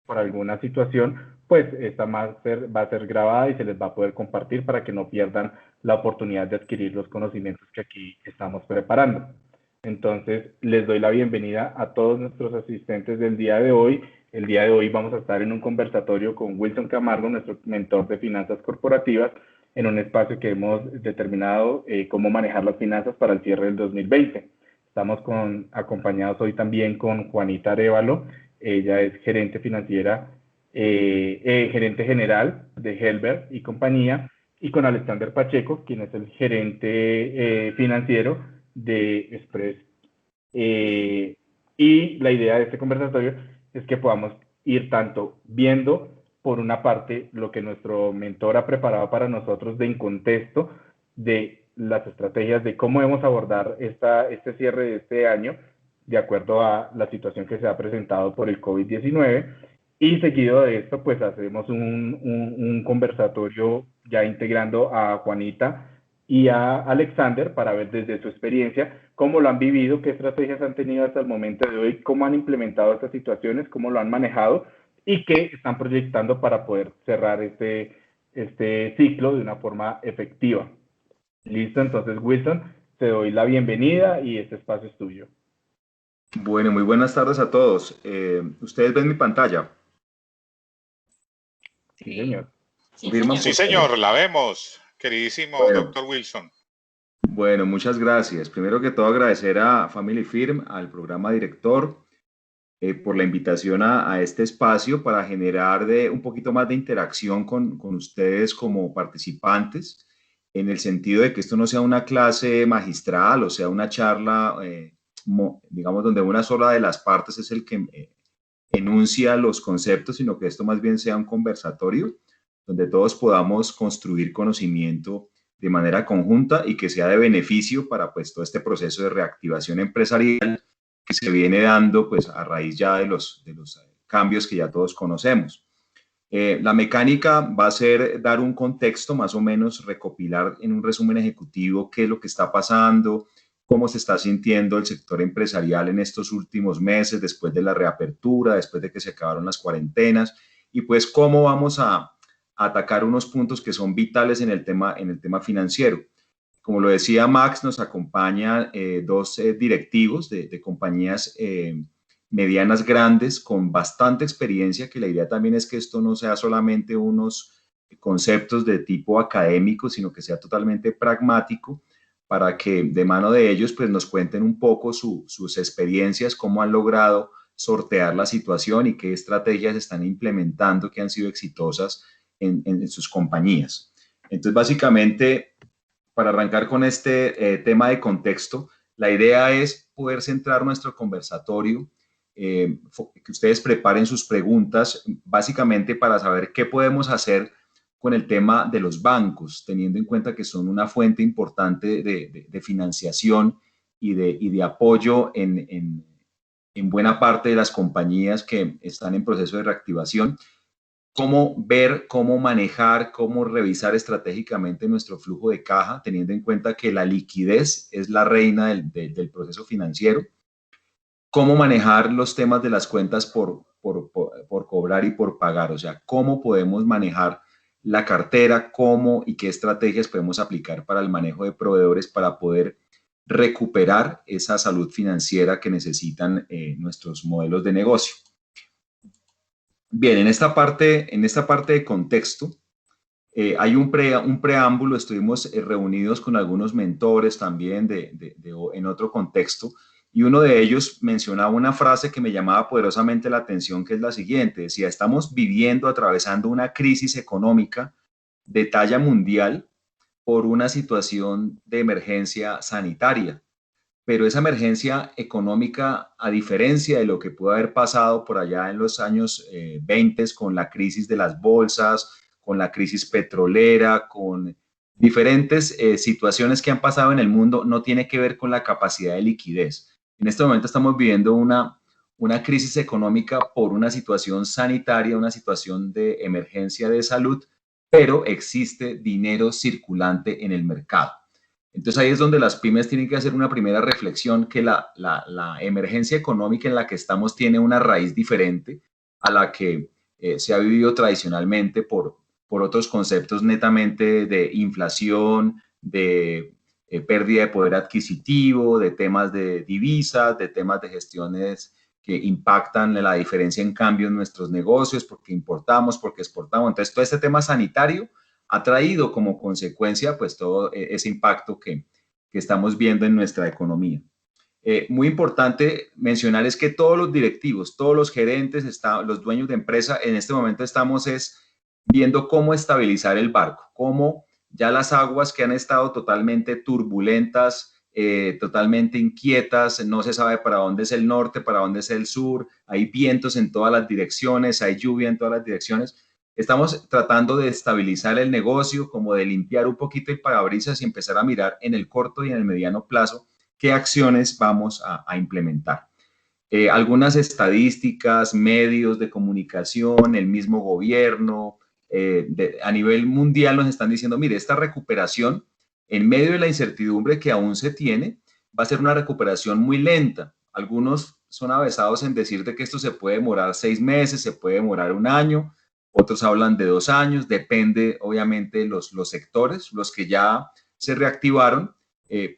por alguna situación, pues esta va a ser grabada y se les va a poder compartir para que no pierdan la oportunidad de adquirir los conocimientos que aquí estamos preparando. Entonces, les doy la bienvenida a todos nuestros asistentes del día de hoy. El día de hoy vamos a estar en un conversatorio con Wilson Camargo, nuestro mentor de finanzas corporativas, en un espacio que hemos determinado cómo manejar las finanzas para el cierre del 2020. Estamos acompañados hoy también con Juanita Arévalo. Ella es gerente financiera, gerente general de Helber y compañía, y con Alexander Pacheco, quien es el gerente financiero de Express. Y la idea de este conversatorio es que podamos ir tanto viendo, por una parte, lo que nuestro mentor ha preparado para nosotros de en contexto de las estrategias de cómo debemos abordar este cierre de este año, de acuerdo a la situación que se ha presentado por el COVID-19. Y seguido de esto, pues hacemos un conversatorio ya integrando a Juanita y a Alexander para ver desde su experiencia cómo lo han vivido, qué estrategias han tenido hasta el momento de hoy, cómo han implementado estas situaciones, cómo lo han manejado y qué están proyectando para poder cerrar este ciclo de una forma efectiva. Listo, entonces Wilson, te doy la bienvenida y este espacio es tuyo. Bueno, muy buenas tardes a todos. ¿Ustedes ven mi pantalla? Sí, señor. ¿Confirman? Sí, señor, la vemos, queridísimo doctor Wilson. Bueno, muchas gracias. Primero que todo, agradecer a Family Firm, al programa director, por la invitación a este espacio para generar un poquito más de interacción con ustedes como participantes, en el sentido de que esto no sea una clase magistral o sea una charla, digamos, donde una sola de las partes es el que enuncia los conceptos, sino que esto más bien sea un conversatorio donde todos podamos construir conocimiento de manera conjunta y que sea de beneficio para pues todo este proceso de reactivación empresarial que se viene dando pues a raíz ya de los cambios que ya todos conocemos. La mecánica va a ser dar un contexto, más o menos recopilar en un resumen ejecutivo qué es lo que está pasando, cómo se está sintiendo el sector empresarial en estos últimos meses, después de la reapertura, después de que se acabaron las cuarentenas, y pues cómo vamos a atacar unos puntos que son vitales en el tema financiero. Como lo decía Max, nos acompañan dos directivos de compañías medianas grandes con bastante experiencia, que la idea también es que esto no sea solamente unos conceptos de tipo académico, sino que sea totalmente pragmático, para que de mano de ellos pues nos cuenten un poco sus experiencias, cómo han logrado sortear la situación y qué estrategias están implementando que han sido exitosas en sus compañías. Entonces, básicamente, para arrancar con este tema de contexto, la idea es poder centrar nuestro conversatorio, que ustedes preparen sus preguntas, básicamente para saber qué podemos hacer con el tema de los bancos, teniendo en cuenta que son una fuente importante de financiación y de apoyo en buena parte de las compañías que están en proceso de reactivación. Cómo ver, cómo manejar, cómo revisar estratégicamente nuestro flujo de caja, teniendo en cuenta que la liquidez es la reina del proceso financiero. Cómo manejar los temas de las cuentas por cobrar y por pagar, o sea, cómo podemos manejar la cartera, cómo y qué estrategias podemos aplicar para el manejo de proveedores para poder recuperar esa salud financiera que necesitan nuestros modelos de negocio. Bien, en esta parte de contexto, hay un preámbulo. Estuvimos reunidos con algunos mentores también en otro contexto, y uno de ellos mencionaba una frase que me llamaba poderosamente la atención, que es la siguiente. Decía: estamos atravesando una crisis económica de talla mundial por una situación de emergencia sanitaria. Pero esa emergencia económica, a diferencia de lo que pudo haber pasado por allá en los años 20 con la crisis de las bolsas, con la crisis petrolera, con diferentes situaciones que han pasado en el mundo, no tiene que ver con la capacidad de liquidez. En este momento estamos viviendo una crisis económica por una situación sanitaria, una situación de emergencia de salud, pero existe dinero circulante en el mercado. Entonces ahí es donde las pymes tienen que hacer una primera reflexión, que la emergencia económica en la que estamos tiene una raíz diferente a la que se ha vivido tradicionalmente por otros conceptos netamente de inflación, de pérdida de poder adquisitivo, de temas de divisas, de temas de gestiones que impactan la diferencia en cambio en nuestros negocios, porque importamos, porque exportamos. Entonces, todo este tema sanitario ha traído como consecuencia pues todo ese impacto que estamos viendo en nuestra economía. Muy importante mencionar es que todos los directivos, todos los gerentes, los dueños de empresa, en este momento estamos viendo cómo estabilizar el barco, cómo ya las aguas que han estado totalmente turbulentas, totalmente inquietas, no se sabe para dónde es el norte, para dónde es el sur, hay vientos en todas las direcciones, hay lluvia en todas las direcciones. Estamos tratando de estabilizar el negocio, como de limpiar un poquito el parabrisas y empezar a mirar en el corto y en el mediano plazo qué acciones vamos a implementar. Algunas estadísticas, medios de comunicación, el mismo gobierno, a nivel mundial nos están diciendo, mire, esta recuperación en medio de la incertidumbre que aún se tiene, va a ser una recuperación muy lenta. Algunos son avesados en decir de que esto se puede demorar 6 meses, se puede demorar 1 año, otros hablan de 2 años, depende obviamente de los sectores, los que ya se reactivaron,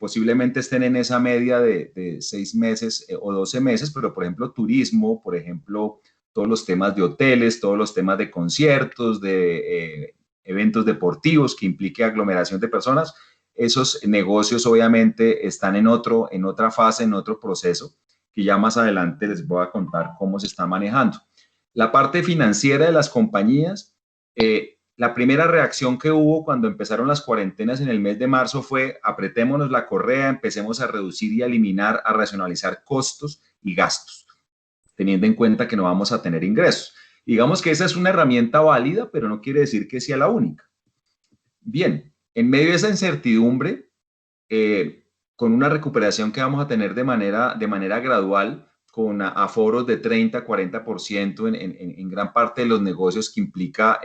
posiblemente estén en esa media de 6 meses o 12 meses, pero por ejemplo turismo, por ejemplo todos los temas de hoteles, todos los temas de conciertos, de eventos deportivos que implique aglomeración de personas, esos negocios obviamente están en otra fase, en otro proceso, que ya más adelante les voy a contar cómo se está manejando. La parte financiera de las compañías, la primera reacción que hubo cuando empezaron las cuarentenas en el mes de marzo fue apretémonos la correa, empecemos a reducir y a eliminar, a racionalizar costos y gastos, teniendo en cuenta que no vamos a tener ingresos. Digamos que esa es una herramienta válida, pero no quiere decir que sea la única. Bien, en medio de esa incertidumbre, con una recuperación que vamos a tener de manera gradual, con aforos de 30-40% en gran parte de los negocios, que implica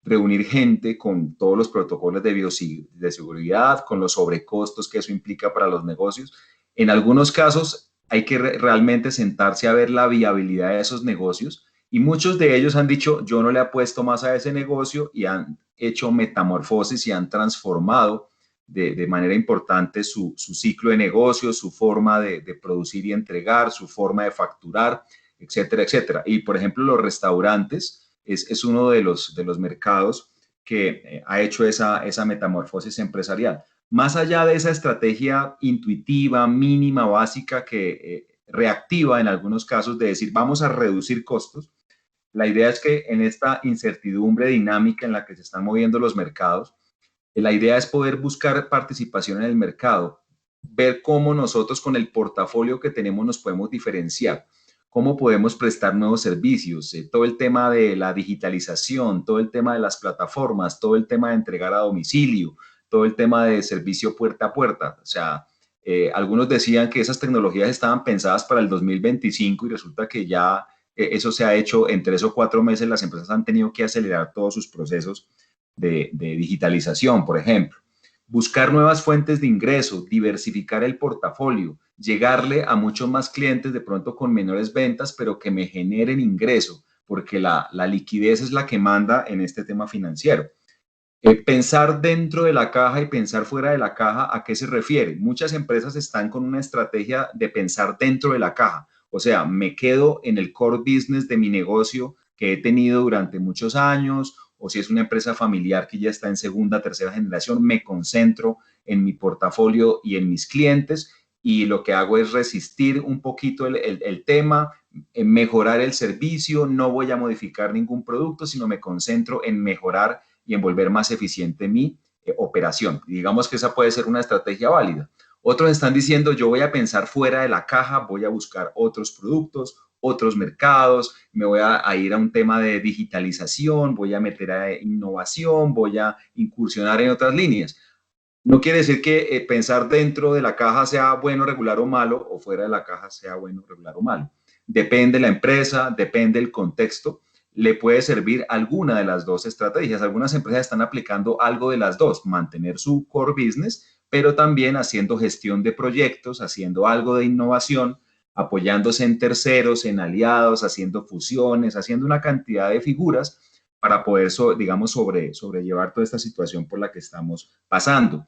reunir gente con todos los protocolos de seguridad, con los sobrecostos que eso implica para los negocios. En algunos casos hay que realmente sentarse a ver la viabilidad de esos negocios, y muchos de ellos han dicho, yo no le apuesto más a ese negocio, y han hecho metamorfosis y han transformado de manera importante su ciclo de negocio, su forma de producir y entregar, su forma de facturar, etcétera, etcétera. Y por ejemplo, los restaurantes es uno de los mercados que ha hecho esa metamorfosis empresarial. Más allá de esa estrategia intuitiva, mínima, básica, que reactiva en algunos casos de decir vamos a reducir costos, la idea es que en esta incertidumbre dinámica en la que se están moviendo los mercados, la idea es poder buscar participación en el mercado, ver cómo nosotros con el portafolio que tenemos nos podemos diferenciar, cómo podemos prestar nuevos servicios, todo el tema de la digitalización, todo el tema de las plataformas, todo el tema de entregar a domicilio, todo el tema de servicio puerta a puerta. O sea, algunos decían que esas tecnologías estaban pensadas para el 2025 y resulta que ya eso se ha hecho en 3 o 4 meses. Las empresas han tenido que acelerar todos sus procesos de digitalización, por ejemplo. Buscar nuevas fuentes de ingreso, diversificar el portafolio, llegarle a muchos más clientes de pronto con menores ventas, pero que me generen ingreso, porque la liquidez es la que manda en este tema financiero. Pensar dentro de la caja y pensar fuera de la caja, ¿a qué se refiere? Muchas empresas están con una estrategia de pensar dentro de la caja. O sea, me quedo en el core business de mi negocio que he tenido durante muchos años, o si es una empresa familiar que ya está en segunda, tercera generación, me concentro en mi portafolio y en mis clientes, y lo que hago es resistir un poquito el tema, mejorar el servicio, no voy a modificar ningún producto, sino me concentro en mejorar y en volver más eficiente mi operación. Y digamos que esa puede ser una estrategia válida. Otros están diciendo, yo voy a pensar fuera de la caja, voy a buscar otros productos, otros mercados, me voy a ir a un tema de digitalización, voy a meter a innovación, voy a incursionar en otras líneas. No quiere decir que pensar dentro de la caja sea bueno, regular o malo, o fuera de la caja sea bueno, regular o malo. Depende de la empresa, depende del contexto. Le puede servir alguna de las dos estrategias. Algunas empresas están aplicando algo de las dos, mantener su core business, pero también haciendo gestión de proyectos, haciendo algo de innovación, apoyándose en terceros, en aliados, haciendo fusiones, haciendo una cantidad de figuras para poder, digamos, sobrellevar toda esta situación por la que estamos pasando.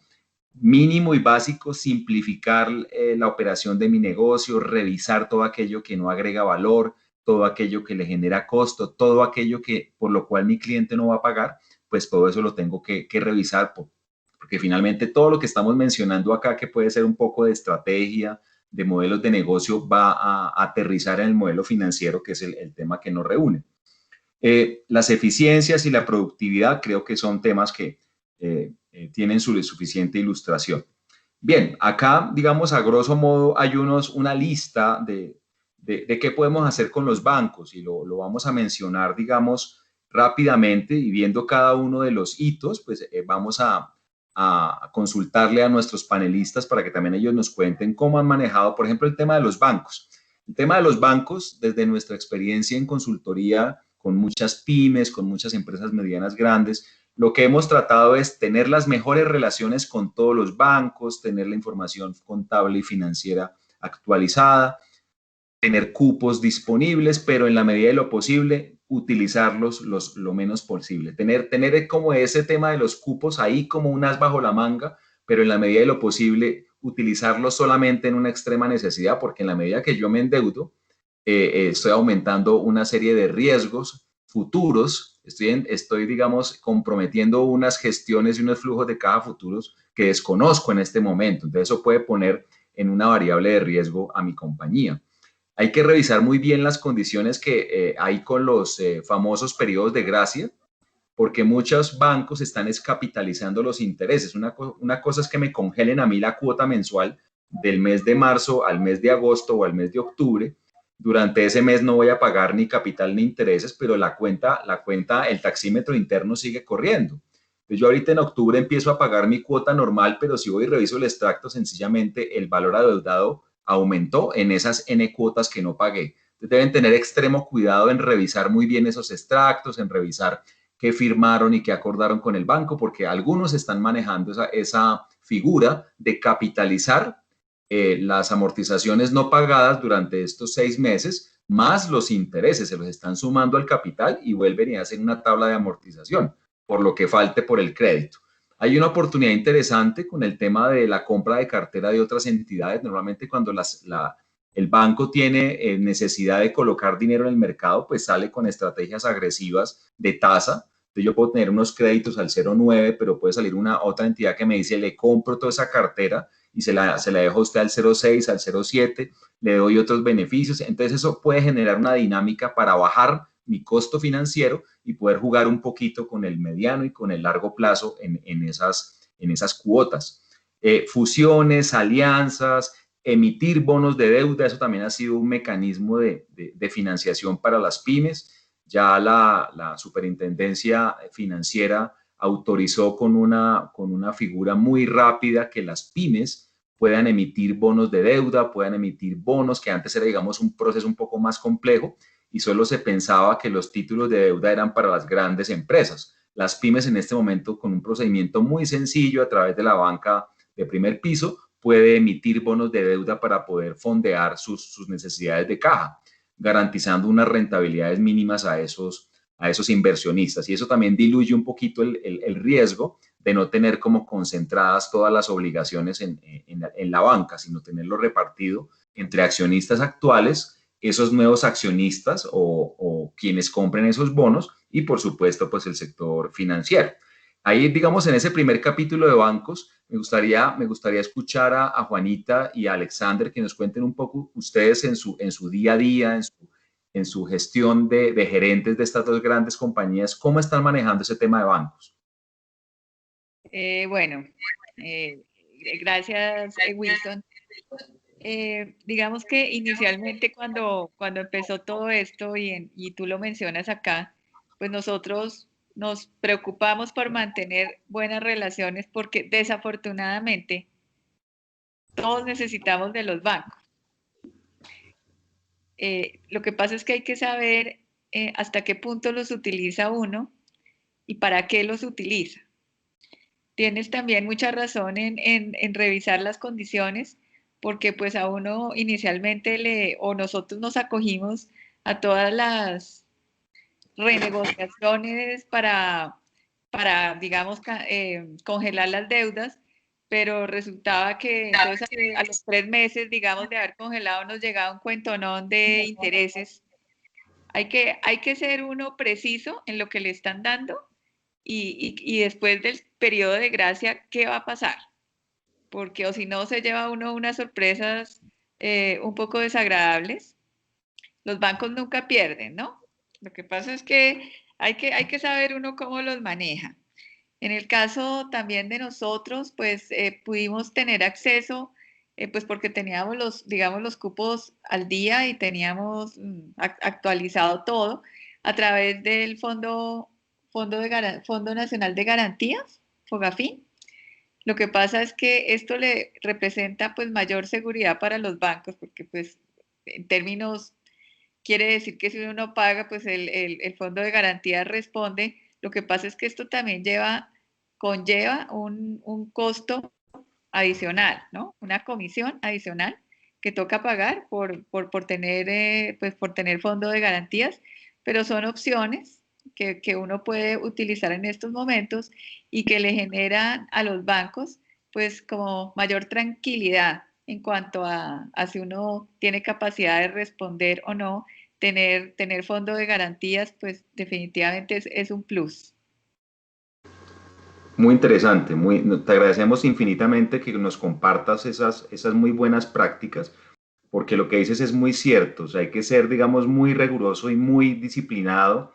Mínimo y básico, simplificar la operación de mi negocio, revisar todo aquello que no agrega valor, todo aquello que le genera costo, todo aquello que por lo cual mi cliente no va a pagar, pues todo eso lo tengo que revisar, porque finalmente todo lo que estamos mencionando acá, que puede ser un poco de estrategia, de modelos de negocio, va a aterrizar en el modelo financiero, que es el tema que nos reúne. Las eficiencias y la productividad creo que son temas que tienen su suficiente ilustración. Bien, acá, digamos, a grosso modo, hay una lista de qué podemos hacer con los bancos y lo vamos a mencionar, digamos, rápidamente y viendo cada uno de los hitos, pues vamos a consultarle a nuestros panelistas para que también ellos nos cuenten cómo han manejado, por ejemplo, el tema de los bancos. El tema de los bancos, desde nuestra experiencia en consultoría con muchas pymes, con muchas empresas medianas grandes, lo que hemos tratado es tener las mejores relaciones con todos los bancos, tener la información contable y financiera actualizada, tener cupos disponibles, pero en la medida de lo posible, utilizarlos lo menos posible. Tener como ese tema de los cupos ahí como un as bajo la manga, pero en la medida de lo posible, utilizarlos solamente en una extrema necesidad, porque en la medida que yo me endeudo, estoy aumentando una serie de riesgos futuros, estoy, digamos, comprometiendo unas gestiones y unos flujos de caja futuros que desconozco en este momento. Entonces, eso puede poner en una variable de riesgo a mi compañía. Hay que revisar muy bien las condiciones que hay con los famosos periodos de gracia, porque muchos bancos están descapitalizando los intereses. Una cosa es que me congelen a mí la cuota mensual del mes de marzo al mes de agosto o al mes de octubre. Durante ese mes no voy a pagar ni capital ni intereses, pero la cuenta, el taxímetro interno sigue corriendo. Entonces yo ahorita en octubre empiezo a pagar mi cuota normal, pero si voy y reviso el extracto, sencillamente el valor adeudado aumentó en esas N cuotas que no pagué. Entonces deben tener extremo cuidado en revisar muy bien esos extractos, en revisar qué firmaron y qué acordaron con el banco, porque algunos están manejando esa figura de capitalizar las amortizaciones no pagadas durante estos 6 meses, más los intereses, se los están sumando al capital y vuelven y hacen una tabla de amortización, por lo que falte por el crédito. Hay una oportunidad interesante con el tema de la compra de cartera de otras entidades. Normalmente cuando el banco tiene necesidad de colocar dinero en el mercado, pues sale con estrategias agresivas de tasa. Entonces yo puedo tener unos créditos al 0,9, pero puede salir una otra entidad que me dice, le compro toda esa cartera y se la dejo a usted al 0,6, al 0,7, le doy otros beneficios. Entonces eso puede generar una dinámica para bajar mi costo financiero y poder jugar un poquito con el mediano y con el largo plazo en esas cuotas. Fusiones, alianzas, emitir bonos de deuda, eso también ha sido un mecanismo de financiación para las pymes. Ya la superintendencia financiera autorizó con una figura muy rápida que las pymes puedan emitir bonos de deuda, puedan emitir bonos, que antes era, digamos, un proceso un poco más complejo y solo se pensaba que los títulos de deuda eran para las grandes empresas. Las pymes en este momento, con un procedimiento muy sencillo a través de la banca de primer piso, puede emitir bonos de deuda para poder fondear sus necesidades de caja, garantizando unas rentabilidades mínimas a esos inversionistas. Y eso también diluye un poquito el riesgo de no tener como concentradas todas las obligaciones en la banca, sino tenerlo repartido entre accionistas actuales, esos nuevos accionistas o quienes compren esos bonos y, por supuesto, pues el sector financiero. Ahí, digamos, en ese primer capítulo de bancos, me gustaría escuchar a Juanita y a Alexander que nos cuenten un poco ustedes en su día a día, en su gestión de gerentes de estas dos grandes compañías, cómo están manejando ese tema de bancos. Bueno, gracias, Wilson. Digamos que inicialmente cuando empezó todo esto y tú lo mencionas acá, pues nosotros nos preocupamos por mantener buenas relaciones porque desafortunadamente todos necesitamos de los bancos. Lo que pasa es que hay que saber hasta qué punto los utiliza uno y para qué los utiliza. Tienes también mucha razón en revisar las condiciones, porque pues a uno inicialmente o nosotros nos acogimos a todas las renegociaciones digamos, congelar las deudas, pero resultaba que entonces a los 3 meses, digamos, de haber congelado nos llegaba un cuentonón de intereses. Hay que ser uno preciso en lo que le están dando y después del periodo de gracia, ¿qué va a pasar? Porque o si no se lleva uno unas sorpresas un poco desagradables. Los bancos nunca pierden, ¿no? Lo que pasa es que hay que saber uno cómo los maneja. En el caso también de nosotros, pues pudimos tener acceso, pues porque teníamos digamos, los cupos al día y teníamos actualizado todo a través del Fondo Nacional de Garantías, FOGAFIN. Lo que pasa es que esto le representa pues mayor seguridad para los bancos, porque pues en términos quiere decir que si uno no paga, pues el fondo de garantía responde. Lo que pasa es que esto también conlleva un costo adicional, ¿no? Una comisión adicional que toca pagar por tener, pues por tener fondo de garantías, pero son opciones que uno puede utilizar en estos momentos y que le generan a los bancos, pues como mayor tranquilidad en cuanto a si uno tiene capacidad de responder o no. Tener fondo de garantías, pues definitivamente es un plus. Muy interesante, te agradecemos infinitamente que nos compartas esas muy buenas prácticas, porque lo que dices es muy cierto, o sea, hay que ser, digamos, muy riguroso y muy disciplinado,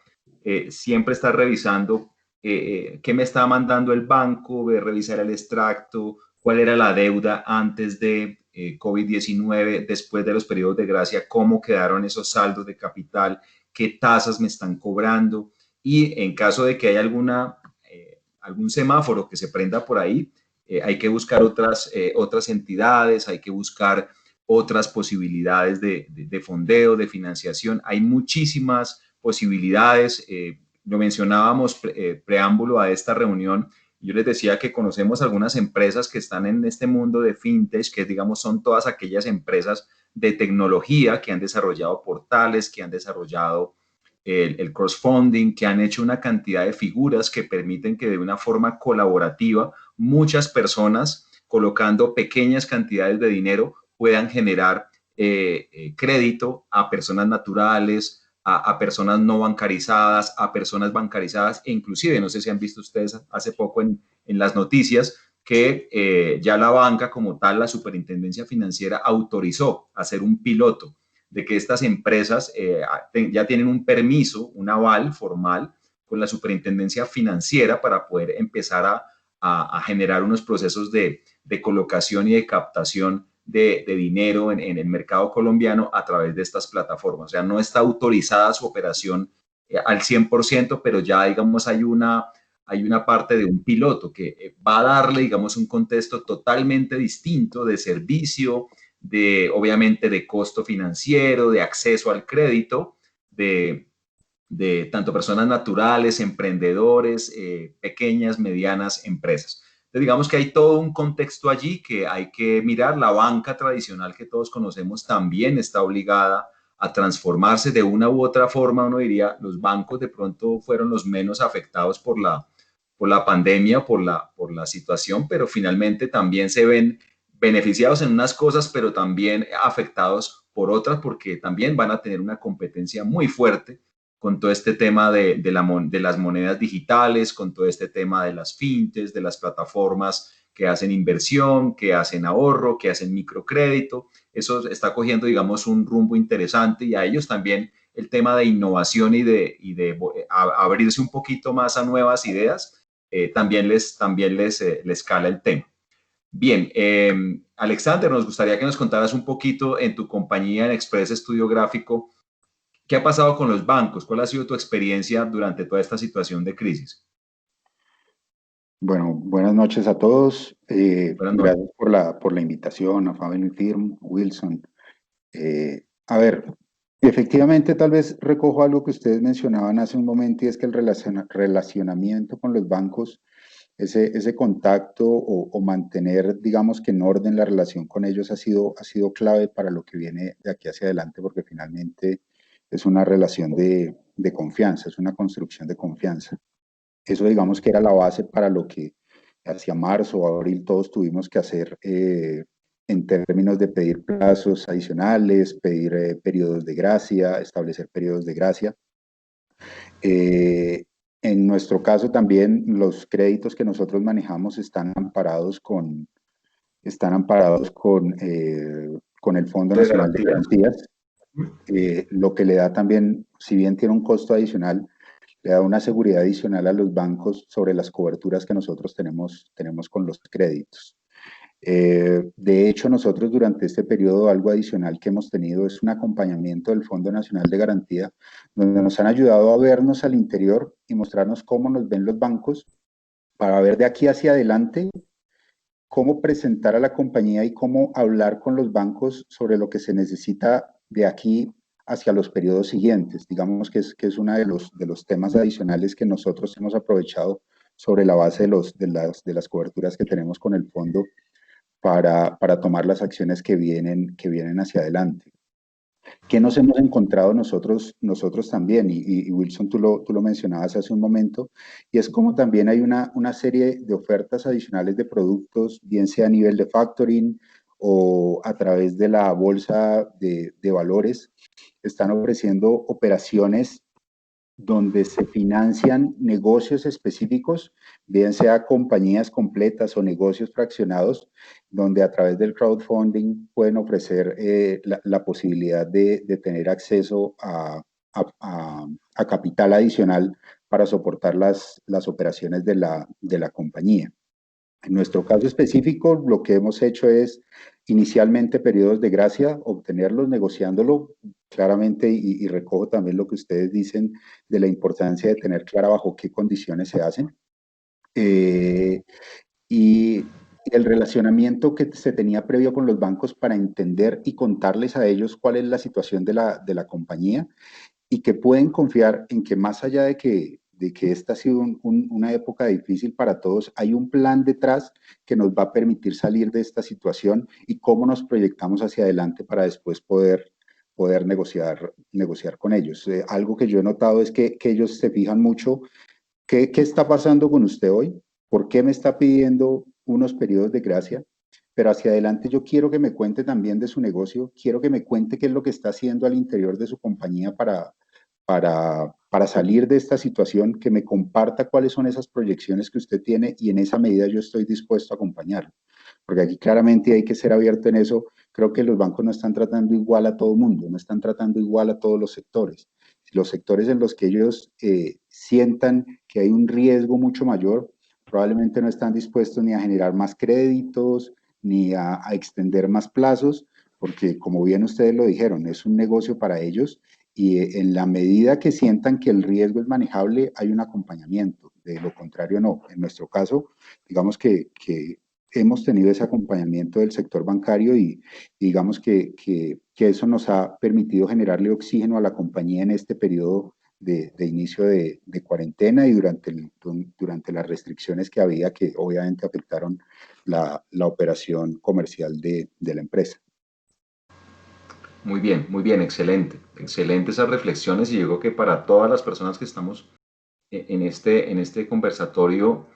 siempre estar revisando qué me está mandando el banco, revisar el extracto, cuál era la deuda antes de COVID-19, después de los periodos de gracia, cómo quedaron esos saldos de capital, qué tasas me están cobrando, y en caso de que haya algún semáforo que se prenda por ahí, hay que buscar otras entidades, hay que buscar otras posibilidades de fondeo, de financiación. Hay muchísimas posibilidades. Lo mencionábamos preámbulo a esta reunión. Yo les decía que conocemos algunas empresas que están en este mundo de fintech, que digamos son todas aquellas empresas de tecnología que han desarrollado portales, que han desarrollado el cross-funding, que han hecho una cantidad de figuras que permiten que de una forma colaborativa muchas personas colocando pequeñas cantidades de dinero puedan generar crédito a personas naturales, a personas no bancarizadas, a personas bancarizadas e inclusive, no sé si han visto ustedes hace poco en las noticias, que ya la banca como tal, la Superintendencia Financiera, autorizó hacer un piloto de que estas empresas ya tienen un permiso, un aval formal con la Superintendencia Financiera para poder empezar a generar unos procesos de colocación y de captación de dinero en el mercado colombiano a través de estas plataformas. O sea, no está autorizada su operación al 100%, pero ya, digamos, hay una parte de un piloto que va a darle, digamos, un contexto totalmente distinto de servicio, obviamente, de costo financiero, de acceso al crédito, de tanto personas naturales, emprendedores, pequeñas, medianas empresas. Entonces, digamos que hay todo un contexto allí que hay que mirar. La banca tradicional que todos conocemos también está obligada a transformarse de una u otra forma. Uno diría, los bancos de pronto fueron los menos afectados por la pandemia, por la situación, pero finalmente también se ven beneficiados en unas cosas, pero también afectados por otras, porque también van a tener una competencia muy fuerte con todo este tema de las monedas digitales, con todo este tema de las fintechs, de las plataformas que hacen inversión, que hacen ahorro, que hacen microcrédito. Eso está cogiendo, digamos, un rumbo interesante, y a ellos también el tema de innovación y de abrirse un poquito más a nuevas ideas, también les cala el tema. Bien, Alexander, nos gustaría que nos contaras un poquito en tu compañía en Express Estudio Gráfico, ¿qué ha pasado con los bancos? ¿Cuál ha sido tu experiencia durante toda esta situación de crisis? Bueno, buenas noches a todos. Buenas noches. Gracias por la invitación a Family Firm, Wilson. A ver, efectivamente, tal vez recojo algo que ustedes mencionaban hace un momento, y es que el relacionamiento con los bancos ese contacto o mantener, digamos que en orden la relación con ellos ha sido clave para lo que viene de aquí hacia adelante, porque finalmente es una relación de confianza, es una construcción de confianza. Eso digamos que era la base para lo que hacia marzo o abril todos tuvimos que hacer en términos de pedir plazos adicionales, pedir periodos de gracia, establecer periodos de gracia. En nuestro caso también los créditos que nosotros manejamos están amparados con el Fondo De Nacional de garantías. Garantías, lo que le da también, si bien tiene un costo adicional, le da una seguridad adicional a los bancos sobre las coberturas que nosotros tenemos con los créditos. De hecho, nosotros durante este periodo algo adicional que hemos tenido es un acompañamiento del Fondo Nacional de Garantía, donde nos han ayudado a vernos al interior y mostrarnos cómo nos ven los bancos para ver de aquí hacia adelante cómo presentar a la compañía y cómo hablar con los bancos sobre lo que se necesita de aquí hacia los periodos siguientes. Digamos que es uno de los temas adicionales que nosotros hemos aprovechado sobre la base de las coberturas que tenemos con el fondo para tomar las acciones que vienen hacia adelante. ¿Qué nos hemos encontrado nosotros también? Y Wilson, tú lo mencionabas hace un momento, y es como también hay una serie de ofertas adicionales de productos, bien sea a nivel de factoring o a través de la bolsa de valores, están ofreciendo operaciones donde se financian negocios específicos, bien sea compañías completas o negocios fraccionados, donde a través del crowdfunding pueden ofrecer la posibilidad de tener acceso a capital adicional para soportar las operaciones de la compañía. En nuestro caso específico, lo que hemos hecho es inicialmente periodos de gracia, obtenerlos negociándolo claramente y recojo también lo que ustedes dicen de la importancia de tener clara bajo qué condiciones se hacen. Y el relacionamiento que se tenía previo con los bancos para entender y contarles a ellos cuál es la situación de la compañía y que pueden confiar en que más allá de que esta ha sido una época difícil para todos, hay un plan detrás que nos va a permitir salir de esta situación y cómo nos proyectamos hacia adelante para después poder negociar con ellos. Algo que yo he notado es que ellos se fijan mucho, ¿qué está pasando con usted hoy? ¿Por qué me está pidiendo unos periodos de gracia? Pero hacia adelante yo quiero que me cuente también de su negocio, quiero que me cuente qué es lo que está haciendo al interior de su compañía para salir de esta situación, que me comparta cuáles son esas proyecciones que usted tiene y en esa medida yo estoy dispuesto a acompañarlo. Porque aquí claramente hay que ser abierto en eso. Creo que los bancos no están tratando igual a todo mundo, no están tratando igual a todos los sectores. Los sectores en los que ellos sientan que hay un riesgo mucho mayor, probablemente no están dispuestos ni a generar más créditos, ni a extender más plazos, porque como bien ustedes lo dijeron, es un negocio para ellos y en la medida que sientan que el riesgo es manejable, hay un acompañamiento. De lo contrario, no. En nuestro caso, digamos que hemos tenido ese acompañamiento del sector bancario y digamos que eso nos ha permitido generarle oxígeno a la compañía en este periodo de inicio de cuarentena y durante las restricciones que había, que obviamente afectaron la operación comercial de la empresa. Muy bien, excelente. Excelente esas reflexiones y yo creo que para todas las personas que estamos en este conversatorio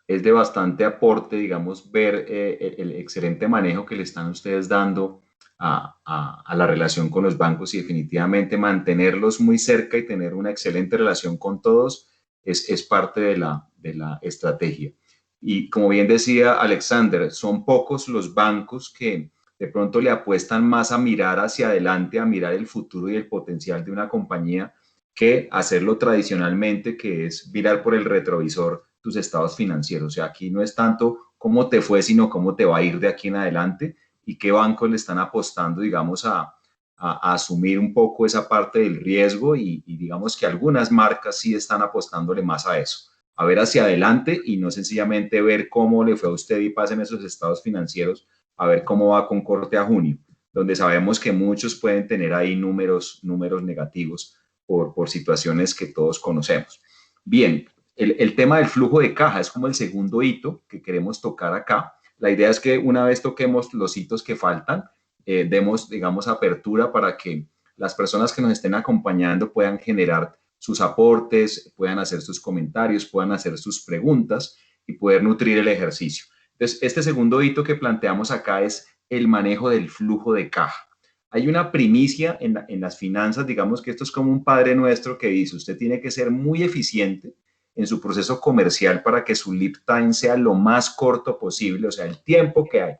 es de bastante aporte, digamos, ver el excelente manejo que le están ustedes dando a la relación con los bancos y definitivamente mantenerlos muy cerca y tener una excelente relación con todos es parte de la estrategia. Y como bien decía Alexander, son pocos los bancos que de pronto le apuestan más a mirar hacia adelante, a mirar el futuro y el potencial de una compañía que hacerlo tradicionalmente, que es mirar por el retrovisor tus estados financieros. O sea, aquí no es tanto cómo te fue, sino cómo te va a ir de aquí en adelante y qué bancos le están apostando, digamos, a asumir un poco esa parte del riesgo y digamos que algunas marcas sí están apostándole más a eso, a ver hacia adelante y no sencillamente ver cómo le fue a usted y pasen esos estados financieros, a ver cómo va con corte a junio, donde sabemos que muchos pueden tener ahí números negativos por situaciones que todos conocemos. Bien, el tema del flujo de caja es como el segundo hito que queremos tocar acá. La idea es que una vez toquemos los hitos que faltan, demos, digamos, apertura para que las personas que nos estén acompañando puedan generar sus aportes, puedan hacer sus comentarios, puedan hacer sus preguntas y poder nutrir el ejercicio. Entonces, este segundo hito que planteamos acá es el manejo del flujo de caja. Hay una primicia en las finanzas, digamos que esto es como un padre nuestro que dice, usted tiene que ser muy eficiente en su proceso comercial para que su lead time sea lo más corto posible, o sea, el tiempo que hay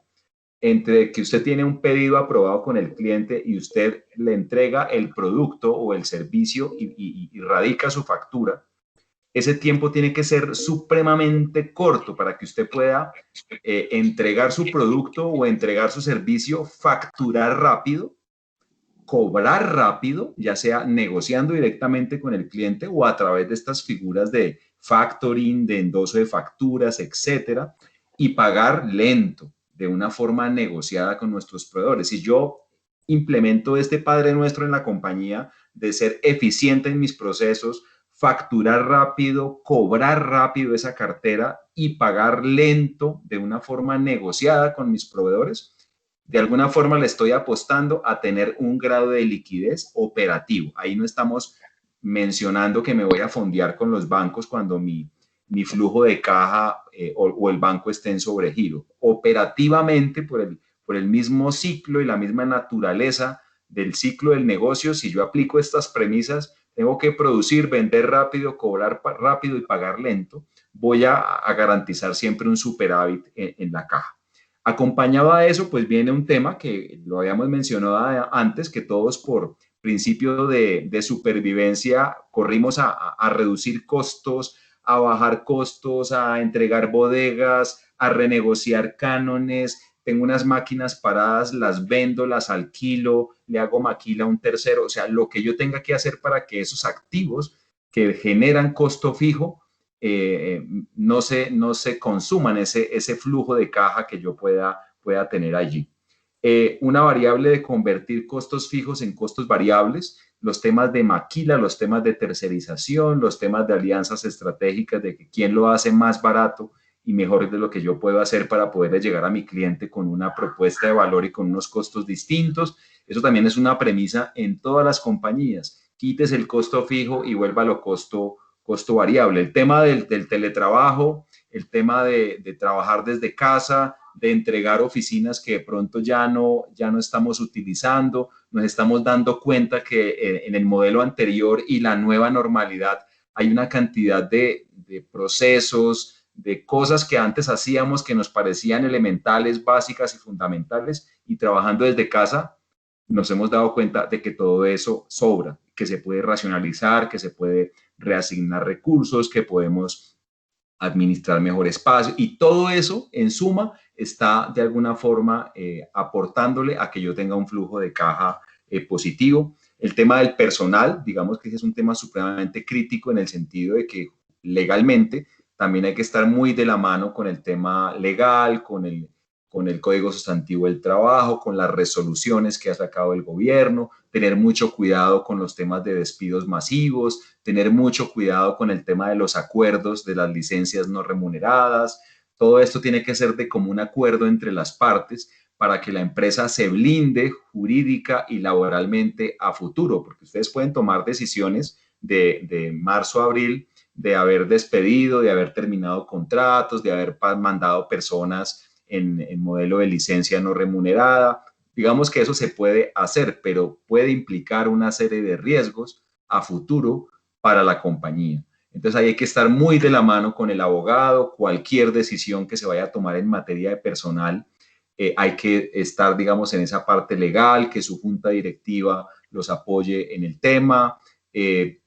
entre que usted tiene un pedido aprobado con el cliente y usted le entrega el producto o el servicio y radica su factura, ese tiempo tiene que ser supremamente corto para que usted pueda entregar su producto o entregar su servicio, facturar rápido, cobrar rápido, ya sea negociando directamente con el cliente o a través de estas figuras de factoring, de endoso de facturas, etcétera, y pagar lento, de una forma negociada con nuestros proveedores. Si yo implemento este Padre Nuestro en la compañía de ser eficiente en mis procesos, facturar rápido, cobrar rápido esa cartera y pagar lento de una forma negociada con mis proveedores, de alguna forma le estoy apostando a tener un grado de liquidez operativo. Ahí no estamos mencionando que me voy a fondear con los bancos cuando mi flujo de caja o el banco esté en sobregiro. Operativamente, por el mismo ciclo y la misma naturaleza del ciclo del negocio, si yo aplico estas premisas, tengo que producir, vender rápido, cobrar rápido y pagar lento, voy a garantizar siempre un superávit en la caja. Acompañado a eso, pues viene un tema que lo habíamos mencionado antes, que todos por principio de supervivencia corrimos a reducir costos, a bajar costos, a entregar bodegas, a renegociar cánones. Tengo unas máquinas paradas, las vendo, las alquilo, le hago maquila a un tercero. O sea, lo que yo tenga que hacer para que esos activos que generan costo fijo no se consuman ese flujo de caja que yo pueda tener allí. Una variable de convertir costos fijos en costos variables, los temas de maquila, los temas de tercerización, los temas de alianzas estratégicas, de que quién lo hace más barato y mejor de lo que yo puedo hacer para poder llegar a mi cliente con una propuesta de valor y con unos costos distintos. Eso también es una premisa en todas las compañías. Quites el costo fijo y vuélvalo costo variable. El tema del teletrabajo, el tema de trabajar desde casa, de entregar oficinas que de pronto ya no estamos utilizando, nos estamos dando cuenta que en el modelo anterior y la nueva normalidad hay una cantidad de procesos, de cosas que antes hacíamos que nos parecían elementales, básicas y fundamentales, y trabajando desde casa nos hemos dado cuenta de que todo eso sobra, que se puede racionalizar, que se puede reasignar recursos, que podemos administrar mejor espacio, y todo eso en suma está de alguna forma aportándole a que yo tenga un flujo de caja positivo. El tema del personal, digamos que es un tema supremamente crítico en el sentido de que legalmente también hay que estar muy de la mano con el tema legal, con el Código Sustantivo del Trabajo, con las resoluciones que ha sacado el gobierno, tener mucho cuidado con los temas de despidos masivos, tener mucho cuidado con el tema de los acuerdos de las licencias no remuneradas. Todo esto tiene que ser de común acuerdo entre las partes para que la empresa se blinde jurídica y laboralmente a futuro, porque ustedes pueden tomar decisiones de marzo a abril, de haber despedido, de haber terminado contratos, de haber mandado personas en modelo de licencia no remunerada. Digamos que eso se puede hacer, pero puede implicar una serie de riesgos a futuro para la compañía. Entonces ahí hay que estar muy de la mano con el abogado. Cualquier decisión que se vaya a tomar en materia de personal, hay que estar, digamos, en esa parte legal, que su junta directiva los apoye en el tema,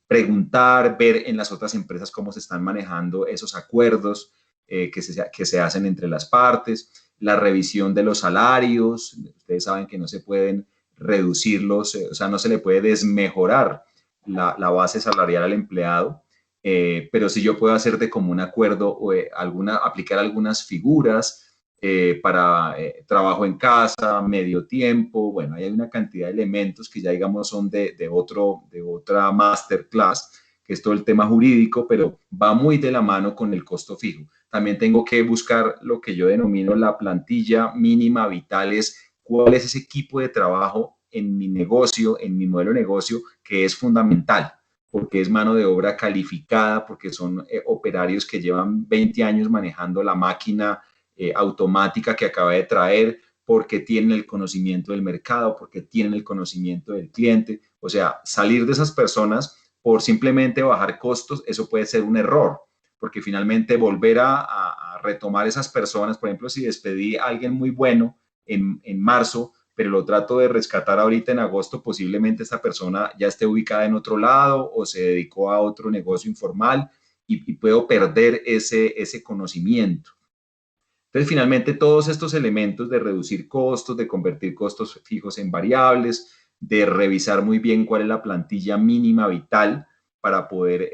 preguntar, ver en las otras empresas cómo se están manejando esos acuerdos que se hacen entre las partes, la revisión de los salarios. Ustedes saben que no se pueden reducirlos, o sea, no se le puede desmejorar la base salarial al empleado, pero sí yo puedo hacer de común acuerdo o aplicar algunas figuras para trabajo en casa, medio tiempo. Bueno, hay una cantidad de elementos que ya digamos son de otra masterclass que es todo el tema jurídico, pero va muy de la mano con el costo fijo. También tengo que buscar lo que yo denomino la plantilla mínima vital, es cuál es ese equipo de trabajo en mi negocio, en mi modelo de negocio, que es fundamental, porque es mano de obra calificada, porque son operarios que llevan 20 años manejando la máquina automática que acaba de traer, porque tienen el conocimiento del mercado, porque tienen el conocimiento del cliente. O sea, salir de esas personas por simplemente bajar costos, eso puede ser un error, porque finalmente volver a retomar esas personas, por ejemplo, si despedí a alguien muy bueno en marzo, pero lo trato de rescatar ahorita en agosto, posiblemente esta persona ya esté ubicada en otro lado o se dedicó a otro negocio informal y puedo perder ese conocimiento. Entonces, finalmente, todos estos elementos de reducir costos, de convertir costos fijos en variables, de revisar muy bien cuál es la plantilla mínima vital para poder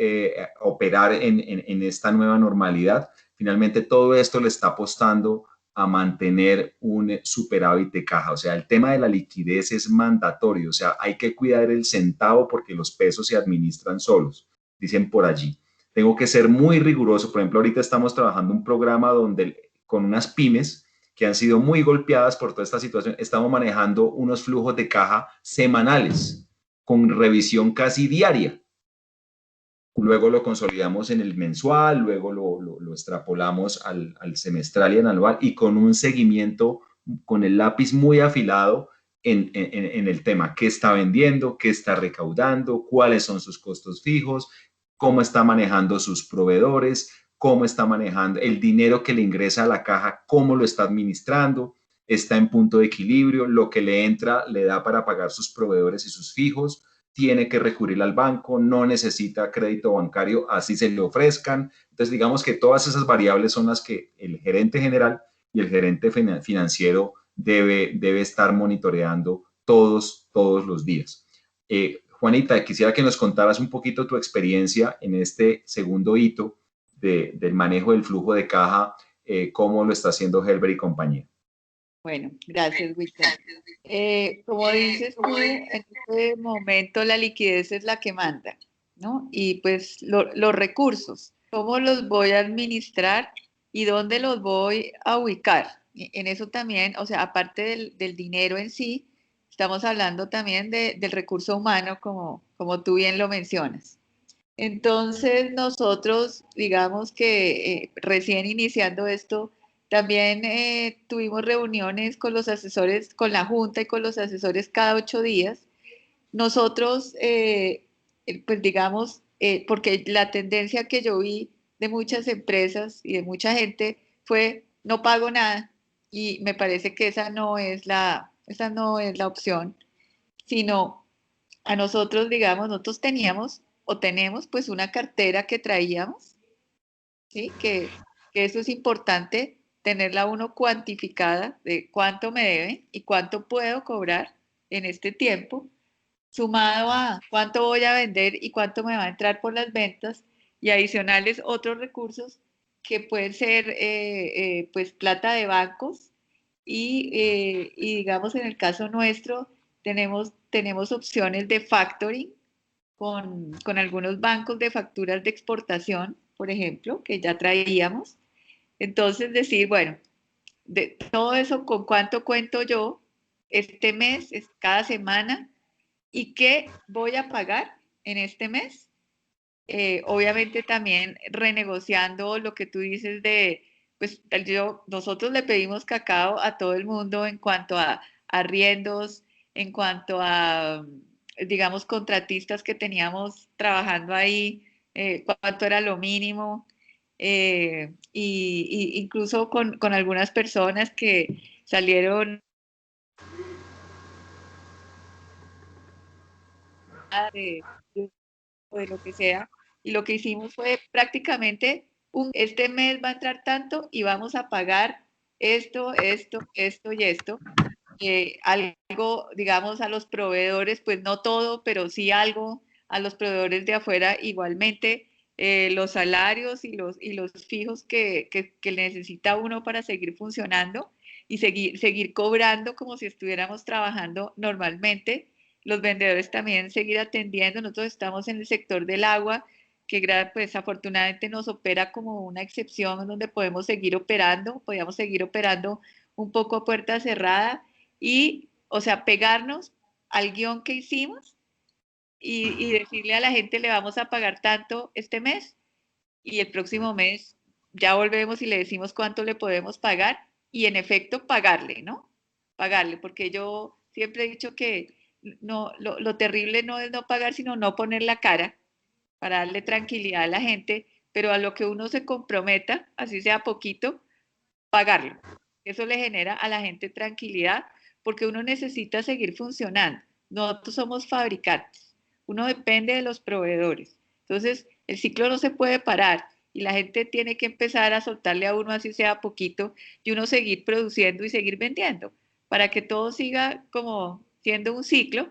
operar en esta nueva normalidad, finalmente todo esto le está apostando a mantener un superávit de caja. O sea, el tema de la liquidez es mandatorio. O sea, hay que cuidar el centavo porque los pesos se administran solos, dicen por allí. Tengo que ser muy riguroso. Por ejemplo, ahorita estamos trabajando un programa donde con unas pymes que han sido muy golpeadas por toda esta situación, estamos manejando unos flujos de caja semanales con revisión casi diaria. Luego lo consolidamos en el mensual, luego lo extrapolamos al semestral y al anual y con un seguimiento con el lápiz muy afilado en el tema, qué está vendiendo, qué está recaudando, cuáles son sus costos fijos, cómo está manejando sus proveedores, cómo está manejando el dinero que le ingresa a la caja, cómo lo está administrando, está en punto de equilibrio, lo que le entra le da para pagar sus proveedores y sus fijos, tiene que recurrir al banco, no necesita crédito bancario, así se le ofrezcan. Entonces, digamos que todas esas variables son las que el gerente general y el gerente financiero debe estar monitoreando todos los días. Juanita, quisiera que nos contaras un poquito tu experiencia en este segundo hito del manejo del flujo de caja, cómo lo está haciendo Herbert y compañía. Bueno, gracias, Wilson. Como dices tú, en este momento la liquidez es la que manda, ¿no? Y pues los recursos, ¿cómo los voy a administrar y dónde los voy a ubicar? En eso también, o sea, aparte del dinero en sí, estamos hablando también del recurso humano, como tú bien lo mencionas. Entonces, nosotros, digamos que recién iniciando esto, también tuvimos reuniones con los asesores, con la Junta y con los asesores cada 8 días. Nosotros, pues digamos, porque la tendencia que yo vi de muchas empresas y de mucha gente fue no pago nada y me parece que esa no es la opción, sino a nosotros, digamos, nosotros teníamos o tenemos pues una cartera que traíamos, ¿sí? Que eso es importante, tenerla uno cuantificada de cuánto me deben y cuánto puedo cobrar en este tiempo, sumado a cuánto voy a vender y cuánto me va a entrar por las ventas y adicionales otros recursos que pueden ser pues plata de bancos y digamos en el caso nuestro tenemos opciones de factoring con algunos bancos de facturas de exportación, por ejemplo, que ya traíamos. Entonces decir, bueno, de todo eso, ¿con cuánto cuento yo este mes, cada semana? ¿Y qué voy a pagar en este mes? Obviamente también renegociando lo que tú dices de, pues nosotros le pedimos cacao a todo el mundo en cuanto a arriendos, en cuanto a, digamos, contratistas que teníamos trabajando ahí, cuánto era lo mínimo, y incluso con algunas personas que salieron de, de lo que sea. Y lo que hicimos fue prácticamente, este mes va a entrar tanto y vamos a pagar esto, esto y esto. Algo, digamos, a los proveedores, pues no todo, pero sí algo a los proveedores de afuera, igualmente los salarios y los fijos que necesita uno para seguir funcionando y seguir cobrando como si estuviéramos trabajando normalmente. Los vendedores también seguir atendiendo. Nosotros estamos en el sector del agua, pues afortunadamente nos opera como una excepción donde podemos seguir operando, podíamos seguir operando un poco a puerta cerrada y, o sea, pegarnos al guión que hicimos y decirle a la gente le vamos a pagar tanto este mes y el próximo mes ya volvemos y le decimos cuánto le podemos pagar y en efecto pagarle, ¿no? Pagarle, porque yo siempre he dicho que no, lo terrible no es no pagar, sino no poner la cara para darle tranquilidad a la gente, pero a lo que uno se comprometa, así sea poquito, pagarlo. Eso le genera a la gente tranquilidad porque uno necesita seguir funcionando. Nosotros somos fabricantes, uno depende de los proveedores. Entonces, el ciclo no se puede parar y la gente tiene que empezar a soltarle a uno así sea poquito y uno seguir produciendo y seguir vendiendo para que todo siga como siendo un ciclo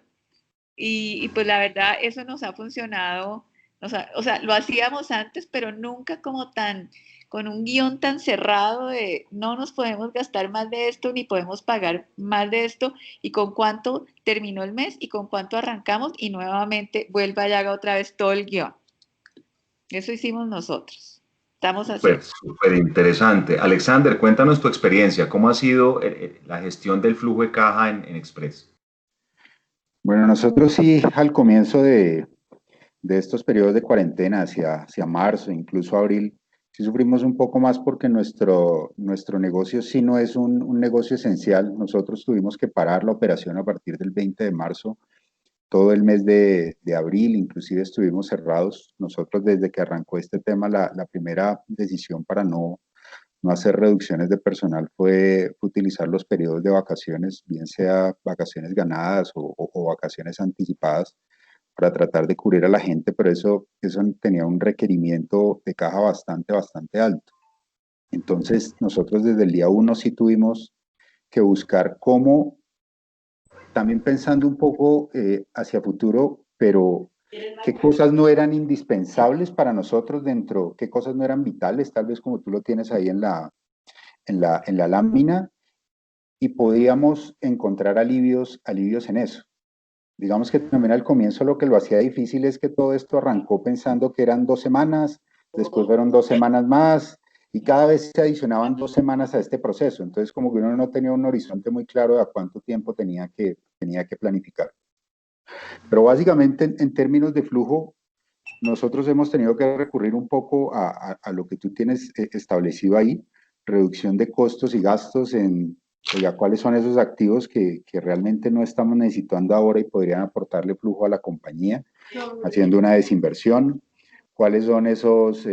y pues la verdad eso nos ha funcionado, o sea, lo hacíamos antes, pero nunca como tan, con un guión tan cerrado de no nos podemos gastar más de esto ni podemos pagar más de esto y con cuánto terminó el mes y con cuánto arrancamos y nuevamente vuelva y haga otra vez todo el guión. Eso hicimos nosotros. Estamos haciendo. Súper interesante. Alexander, cuéntanos tu experiencia. ¿Cómo ha sido la gestión del flujo de caja en Express? Bueno, nosotros sí, al comienzo de estos periodos de cuarentena, hacia marzo, incluso abril, sí sufrimos un poco más porque nuestro negocio sí no es un negocio esencial. Nosotros tuvimos que parar la operación a partir del 20 de marzo. Todo el mes de abril, inclusive estuvimos cerrados. Nosotros desde que arrancó este tema, la primera decisión para no hacer reducciones de personal fue utilizar los periodos de vacaciones, bien sea vacaciones ganadas o vacaciones anticipadas, para tratar de cubrir a la gente, pero eso tenía un requerimiento de caja bastante alto. Entonces, nosotros desde el día 1 sí tuvimos que buscar cómo, también pensando un poco hacia futuro, pero qué cosas no eran indispensables para nosotros dentro, qué cosas no eran vitales, tal vez como tú lo tienes ahí en la lámina, y podíamos encontrar alivios en eso. Digamos que también al comienzo lo que lo hacía difícil es que todo esto arrancó pensando que eran 2 semanas, después fueron 2 semanas más, y cada vez se adicionaban 2 semanas a este proceso. Entonces, como que uno no tenía un horizonte muy claro de a cuánto tiempo tenía que planificar. Pero básicamente, en términos de flujo, nosotros hemos tenido que recurrir un poco a lo que tú tienes establecido ahí, reducción de costos y gastos en, oiga, cuáles son esos activos que realmente no estamos necesitando ahora y podrían aportarle flujo a la compañía, haciendo una desinversión, cuáles son esos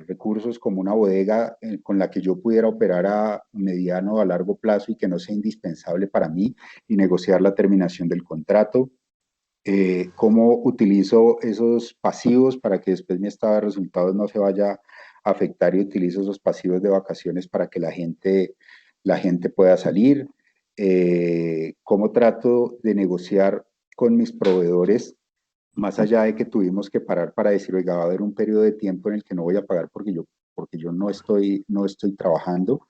recursos como una bodega con la que yo pudiera operar a mediano o a largo plazo y que no sea indispensable para mí y negociar la terminación del contrato. Cómo utilizo esos pasivos para que después mi estado de resultados no se vaya a afectar y utilizo esos pasivos de vacaciones para que la gente pueda salir. Cómo trato de negociar con mis proveedores, más allá de que tuvimos que parar para decir, oiga, va a haber un periodo de tiempo en el que no voy a pagar porque yo no estoy trabajando,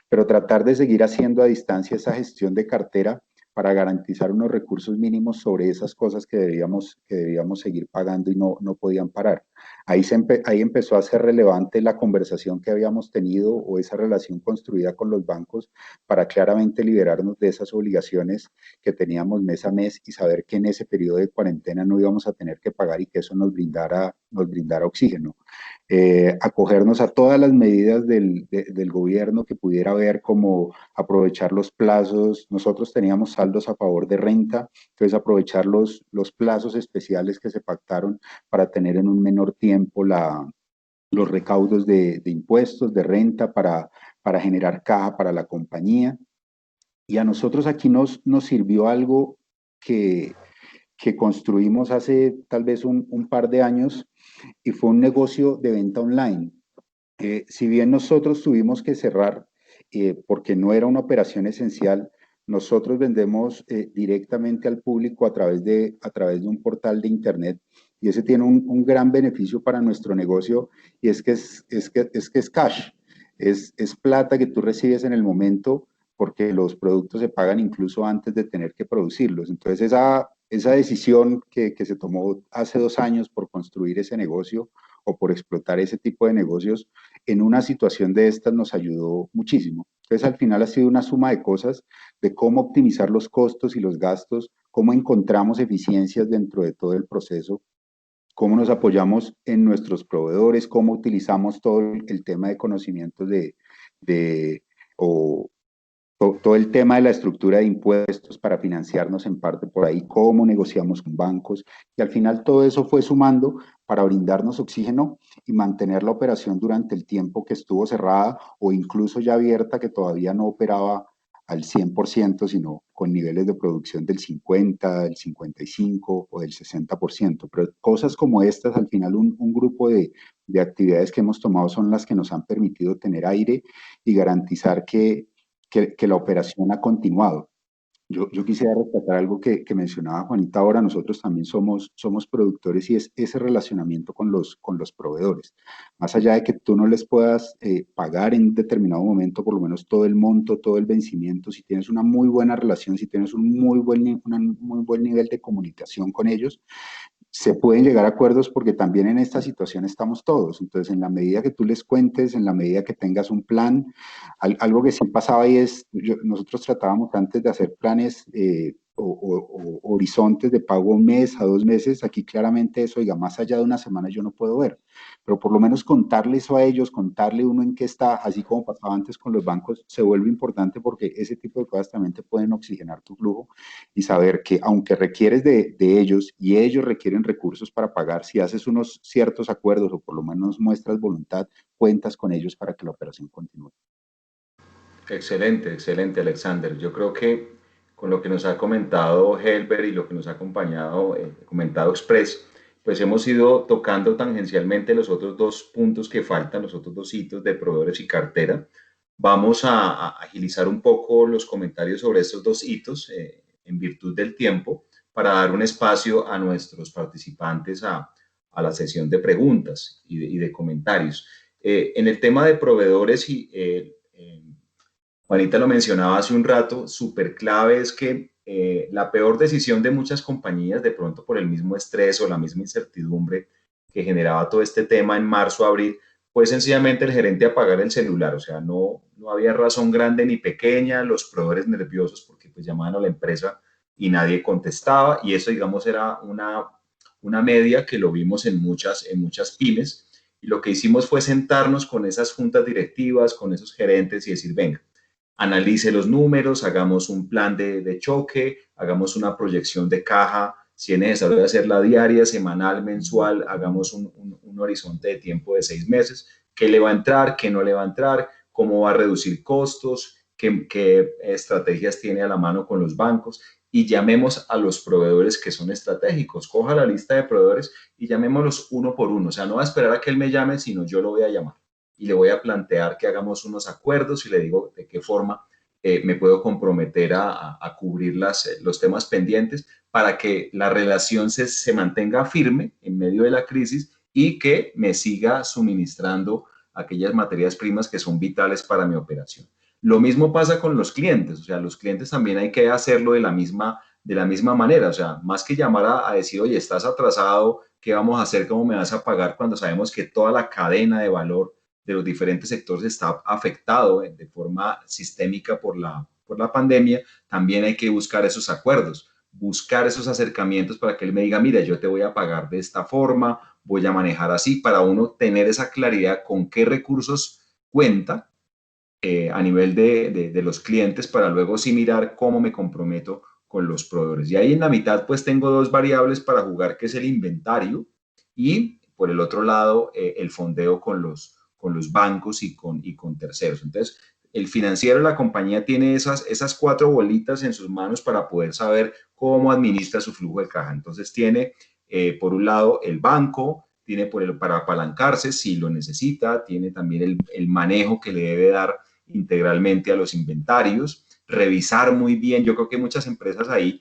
pero tratar de seguir haciendo a distancia esa gestión de cartera para garantizar unos recursos mínimos sobre esas cosas que debíamos seguir pagando y no podían parar. Ahí empezó a ser relevante la conversación que habíamos tenido o esa relación construida con los bancos para claramente liberarnos de esas obligaciones que teníamos mes a mes y saber que en ese periodo de cuarentena no íbamos a tener que pagar y que eso nos brindara oxígeno. Acogernos a todas las medidas del gobierno que pudiera haber, como aprovechar los plazos. Nosotros teníamos saldos a favor de renta, entonces aprovechar los plazos especiales que se pactaron para tener en un menor tiempo los recaudos de impuestos, de renta, para generar caja para la compañía. Y a nosotros aquí nos sirvió algo que construimos hace tal vez un par de años, y fue un negocio de venta online. Si bien nosotros tuvimos que cerrar porque no era una operación esencial, nosotros vendemos directamente al público a través de un portal de internet, y ese tiene un gran beneficio para nuestro negocio, y es que es cash, es plata que tú recibes en el momento, porque los productos se pagan incluso antes de tener que producirlos. Entonces esa decisión que se tomó hace 2 años por construir ese negocio, o por explotar ese tipo de negocios, en una situación de estas nos ayudó muchísimo. Entonces, al final ha sido una suma de cosas, de cómo optimizar los costos y los gastos, cómo encontramos eficiencias dentro de todo el proceso, cómo nos apoyamos en nuestros proveedores, cómo utilizamos todo el tema de conocimientos de o todo el tema de la estructura de impuestos para financiarnos en parte por ahí, cómo negociamos con bancos, y al final todo eso fue sumando para brindarnos oxígeno y mantener la operación durante el tiempo que estuvo cerrada o incluso ya abierta, que todavía no operaba al 100%, sino con niveles de producción del 50, del 55 o del 60%. Pero cosas como estas, al final un grupo de actividades que hemos tomado son las que nos han permitido tener aire y garantizar que la operación ha continuado. Yo quisiera rescatar algo que mencionaba Juanita ahora. Nosotros también somos productores y es ese relacionamiento con los proveedores. Más allá de que tú no les puedas pagar en determinado momento, por lo menos todo el monto, todo el vencimiento, si tienes una muy buena relación, si tienes un muy buen nivel de comunicación con ellos, se pueden llegar a acuerdos porque también en esta situación estamos todos. Entonces, en la medida que tú les cuentes, en la medida que tengas un plan, algo que sí pasaba y es, nosotros tratábamos antes de hacer planes o horizontes de pago 1 mes a 2 meses. Aquí claramente eso, oiga, más allá de una semana yo no puedo ver, pero por lo menos contarle eso a ellos, contarle uno en qué está, así como pasaba antes con los bancos, se vuelve importante porque ese tipo de cosas también te pueden oxigenar tu flujo y saber que aunque requieres de ellos y ellos requieren recursos para pagar, si haces unos ciertos acuerdos o por lo menos muestras voluntad, cuentas con ellos para que la operación continúe. Excelente, excelente, Alexander. Yo creo que con lo que nos ha comentado Helber y lo que nos ha comentado Express, pues hemos ido tocando tangencialmente los otros dos puntos que faltan, los otros dos hitos de proveedores y cartera. Vamos a agilizar un poco los comentarios sobre estos dos hitos en virtud del tiempo para dar un espacio a nuestros participantes a la sesión de preguntas y de comentarios. En el tema de proveedores Juanita lo mencionaba hace un rato, súper clave es que la peor decisión de muchas compañías, de pronto por el mismo estrés o la misma incertidumbre que generaba todo este tema en marzo, abril, fue sencillamente el gerente apagar el celular. O sea, no había razón grande ni pequeña, los proveedores nerviosos porque pues llamaban a la empresa y nadie contestaba. Y eso, digamos, era una media que lo vimos en muchas pymes. Y lo que hicimos fue sentarnos con esas juntas directivas, con esos gerentes y decir, venga, analice los números, hagamos un plan de choque, hagamos una proyección de caja, si es necesario hacerla diaria, semanal, mensual, hagamos un horizonte de tiempo de 6 meses, qué le va a entrar, qué no le va a entrar, cómo va a reducir costos, qué estrategias tiene a la mano con los bancos y llamemos a los proveedores que son estratégicos. Coja la lista de proveedores y llamémoslos uno por uno. O sea, no va a esperar a que él me llame, sino yo lo voy a llamar y le voy a plantear que hagamos unos acuerdos y le digo de qué forma me puedo comprometer a cubrir los temas pendientes para que la relación se mantenga firme en medio de la crisis y que me siga suministrando aquellas materias primas que son vitales para mi operación. Lo mismo pasa con los clientes, o sea, los clientes también hay que hacerlo de la misma manera, o sea, más que llamar a decir, oye, estás atrasado, ¿qué vamos a hacer? ¿Cómo me vas a pagar? Cuando sabemos que toda la cadena de valor de los diferentes sectores está afectado de forma sistémica por la pandemia, también hay que buscar esos acuerdos, buscar esos acercamientos para que él me diga, mira, yo te voy a pagar de esta forma, voy a manejar así, para uno tener esa claridad con qué recursos cuenta a nivel de los clientes para luego sí mirar cómo me comprometo con los proveedores. Y ahí en la mitad pues tengo dos variables para jugar, que es el inventario y por el otro lado el fondeo con los bancos y con terceros. Entonces, el financiero de la compañía tiene esas 4 bolitas en sus manos para poder saber cómo administra su flujo de caja. Entonces, tiene por un lado el banco, tiene para apalancarse si lo necesita, tiene también el manejo que le debe dar integralmente a los inventarios, revisar muy bien. Yo creo que muchas empresas ahí,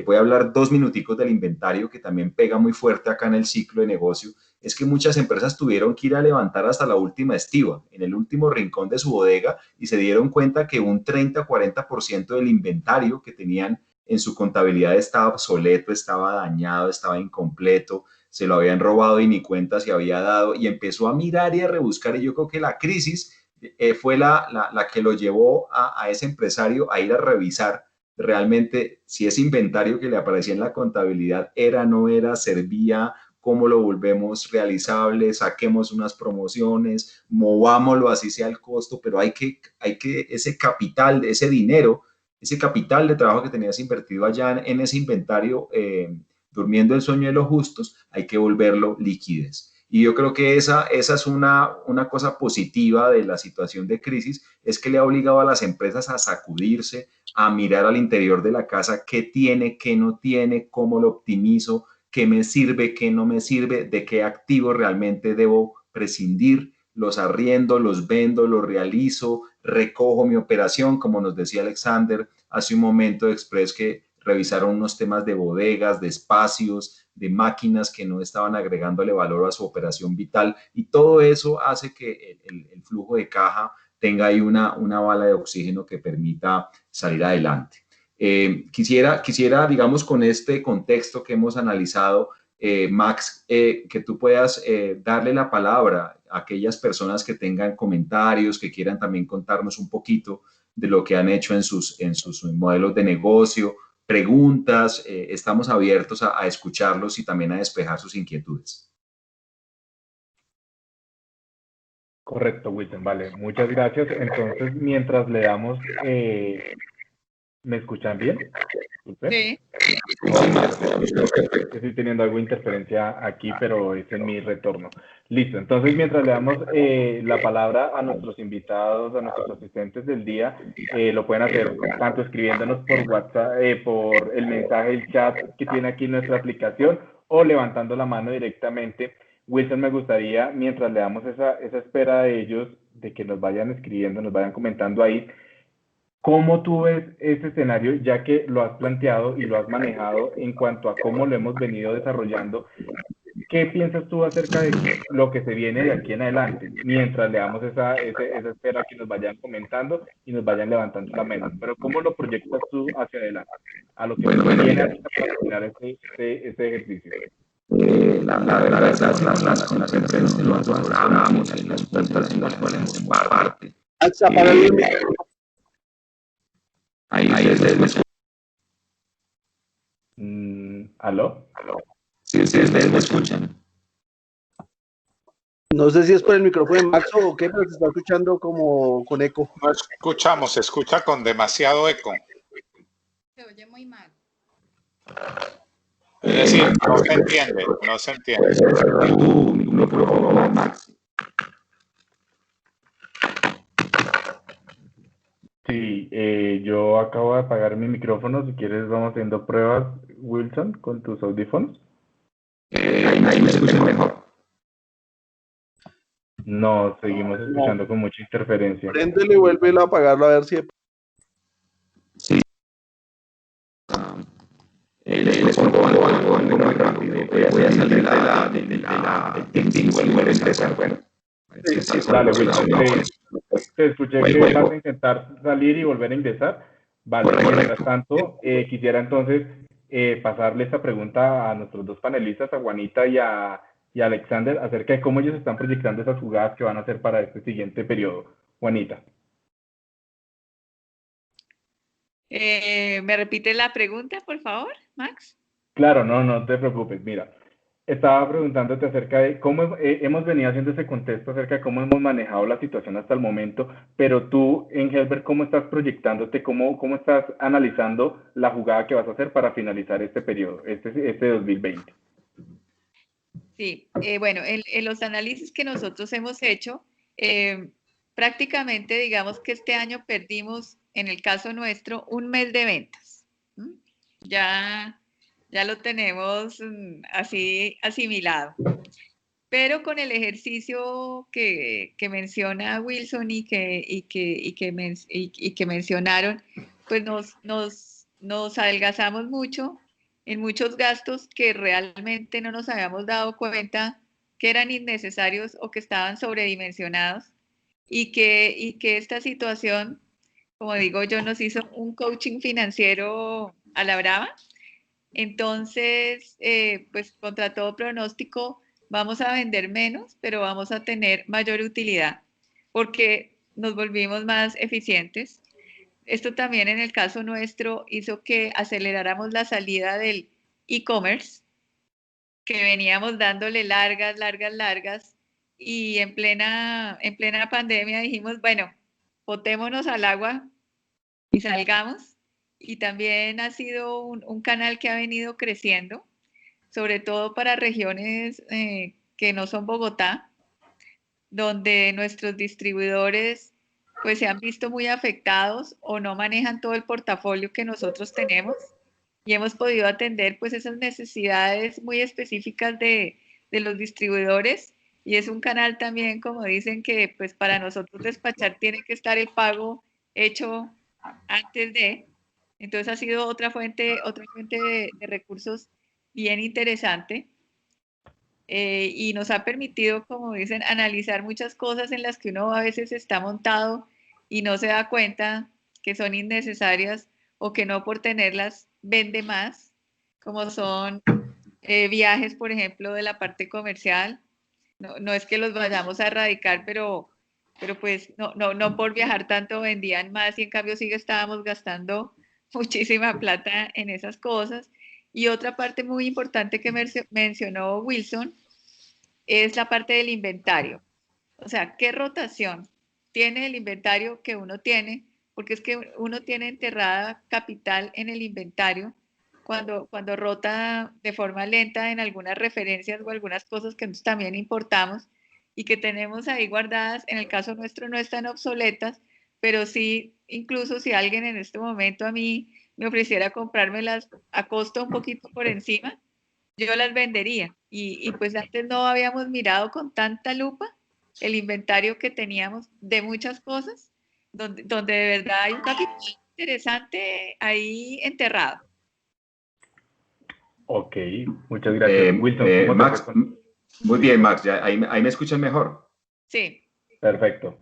voy a hablar 2 minuticos del inventario que también pega muy fuerte acá en el ciclo de negocio. Es que muchas empresas tuvieron que ir a levantar hasta la última estiva, en el último rincón de su bodega, y se dieron cuenta que un 30-40% del inventario que tenían en su contabilidad estaba obsoleto, estaba dañado, estaba incompleto, se lo habían robado y ni cuenta se había dado, y empezó a mirar y a rebuscar, y yo creo que la crisis fue la que lo llevó a ese empresario a ir a revisar realmente si ese inventario que le aparecía en la contabilidad era, no era, servía, cómo lo volvemos realizable, saquemos unas promociones, movámoslo así sea el costo, pero hay que ese capital, ese dinero, ese capital de trabajo que tenías invertido allá en ese inventario, durmiendo el sueño de los justos, hay que volverlo liquidez. Y yo creo que esa es una cosa positiva de la situación de crisis, es que le ha obligado a las empresas a sacudirse, a mirar al interior de la casa qué tiene, qué no tiene, cómo lo optimizo, qué me sirve, qué no me sirve, de qué activos realmente debo prescindir, los arriendo, los vendo, los realizo, recojo mi operación, como nos decía Alexander hace un momento de Express, que revisaron unos temas de bodegas, de espacios, de máquinas que no estaban agregándole valor a su operación vital, y todo eso hace que el flujo de caja tenga ahí una bala de oxígeno que permita salir adelante. Quisiera, digamos, con este contexto que hemos analizado, Max, que tú puedas darle la palabra a aquellas personas que tengan comentarios, que quieran también contarnos un poquito de lo que han hecho en sus modelos de negocio, preguntas, estamos abiertos a escucharlos y también a despejar sus inquietudes. Correcto, Wilson, vale, muchas gracias. Entonces, mientras le damos, ¿me escuchan bien? Sí. Estoy teniendo algo de interferencia aquí, pero es en mi retorno. Listo, entonces mientras le damos la palabra a nuestros invitados, a nuestros asistentes del día, lo pueden hacer tanto escribiéndonos por WhatsApp, por el mensaje, el chat que tiene aquí nuestra aplicación, o levantando la mano directamente. Wilson, me gustaría, mientras le damos esa espera de ellos, de que nos vayan escribiendo, nos vayan comentando ahí, ¿cómo tú ves ese escenario, ya que lo has planteado y lo has manejado en cuanto a cómo lo hemos venido desarrollando? ¿Qué piensas tú acerca de lo que se viene de aquí en adelante? Mientras le damos esa espera que nos vayan comentando y nos vayan levantando la mano. Pero ¿cómo lo proyectas tú hacia adelante? A lo que se viene para terminar este ejercicio. La verdad es las conversaciones que nos programamos y las cuentas en las cuales tomar parte. Ahí ustedes ¿Aló? Sí, ustedes me escuchan. No sé si es por el micrófono de Max o qué, pero se está escuchando como con eco. No escuchamos, se escucha con demasiado eco. Se oye muy mal. Es decir, no se entiende, no se entiende. Sí, yo acabo de apagar mi micrófono. Si quieres, vamos haciendo pruebas, Wilson, con tus audífonos. Ahí me escuchan mejor. No, seguimos escuchando con mucha interferencia. Préndele y vuélvelo a apagarlo a ver si... Sí. Les pongo algo muy rápido. Voy a salir del team, vuelvo a empezar. Bueno. Dale, Wilson, te escuché que vas a intentar salir y volver a ingresar. Vale, mientras tanto, quisiera entonces pasarle esta pregunta a nuestros dos panelistas, a Juanita y a Alexander, acerca de cómo ellos están proyectando esas jugadas que van a hacer para este siguiente periodo. Juanita. ¿Me repite la pregunta, por favor, Max? Claro, no te preocupes. Mira, estaba preguntándote acerca de cómo hemos venido haciendo ese contexto acerca de cómo hemos manejado la situación hasta el momento, pero tú en Helber, ¿cómo estás proyectándote? ¿Cómo estás analizando la jugada que vas a hacer para finalizar este periodo, este 2020? Sí, bueno, en los análisis que nosotros hemos hecho, prácticamente digamos que este año perdimos, en el caso nuestro, un mes de ventas. Ya lo tenemos así asimilado. Pero con el ejercicio que menciona Wilson y que mencionaron, pues nos adelgazamos mucho en muchos gastos que realmente no nos habíamos dado cuenta que eran innecesarios o que estaban sobredimensionados y que esta situación, como digo yo, nos hizo un coaching financiero a la brava Entonces, pues contra todo pronóstico, vamos a vender menos, pero vamos a tener mayor utilidad porque nos volvimos más eficientes. Esto también en el caso nuestro hizo que aceleráramos la salida del e-commerce, que veníamos dándole largas, y en plena pandemia dijimos, bueno, botémonos al agua y salgamos. Y también ha sido un canal que ha venido creciendo, sobre todo para regiones que no son Bogotá, donde nuestros distribuidores pues se han visto muy afectados o no manejan todo el portafolio que nosotros tenemos, y hemos podido atender pues esas necesidades muy específicas de los distribuidores, y es un canal también, como dicen, que pues para nosotros despachar tiene que estar el pago hecho antes de. Entonces ha sido otra fuente de recursos bien interesante, y nos ha permitido, como dicen, analizar muchas cosas en las que uno a veces está montado y no se da cuenta que son innecesarias o que no por tenerlas vende más, como son viajes, por ejemplo, de la parte comercial. No es que los vayamos a erradicar, pero pues no por viajar tanto vendían más, y en cambio sí estábamos gastando muchísima plata en esas cosas. Y otra parte muy importante que mencionó Wilson es la parte del inventario. O sea, ¿qué rotación tiene el inventario que uno tiene? Porque es que uno tiene enterrada capital en el inventario cuando rota de forma lenta en algunas referencias o algunas cosas que nosotros también importamos y que tenemos ahí guardadas. En el caso nuestro no están obsoletas, pero sí, incluso si alguien en este momento a mí me ofreciera comprármelas a costo un poquito por encima, yo las vendería. Y pues antes no habíamos mirado con tanta lupa el inventario que teníamos de muchas cosas, donde de verdad hay un capital interesante ahí enterrado. Ok, muchas gracias. Wilson, ¿cómo te Max, fue muy Sí, bien, Max, ya, ahí me escuchan mejor. Sí. perfecto.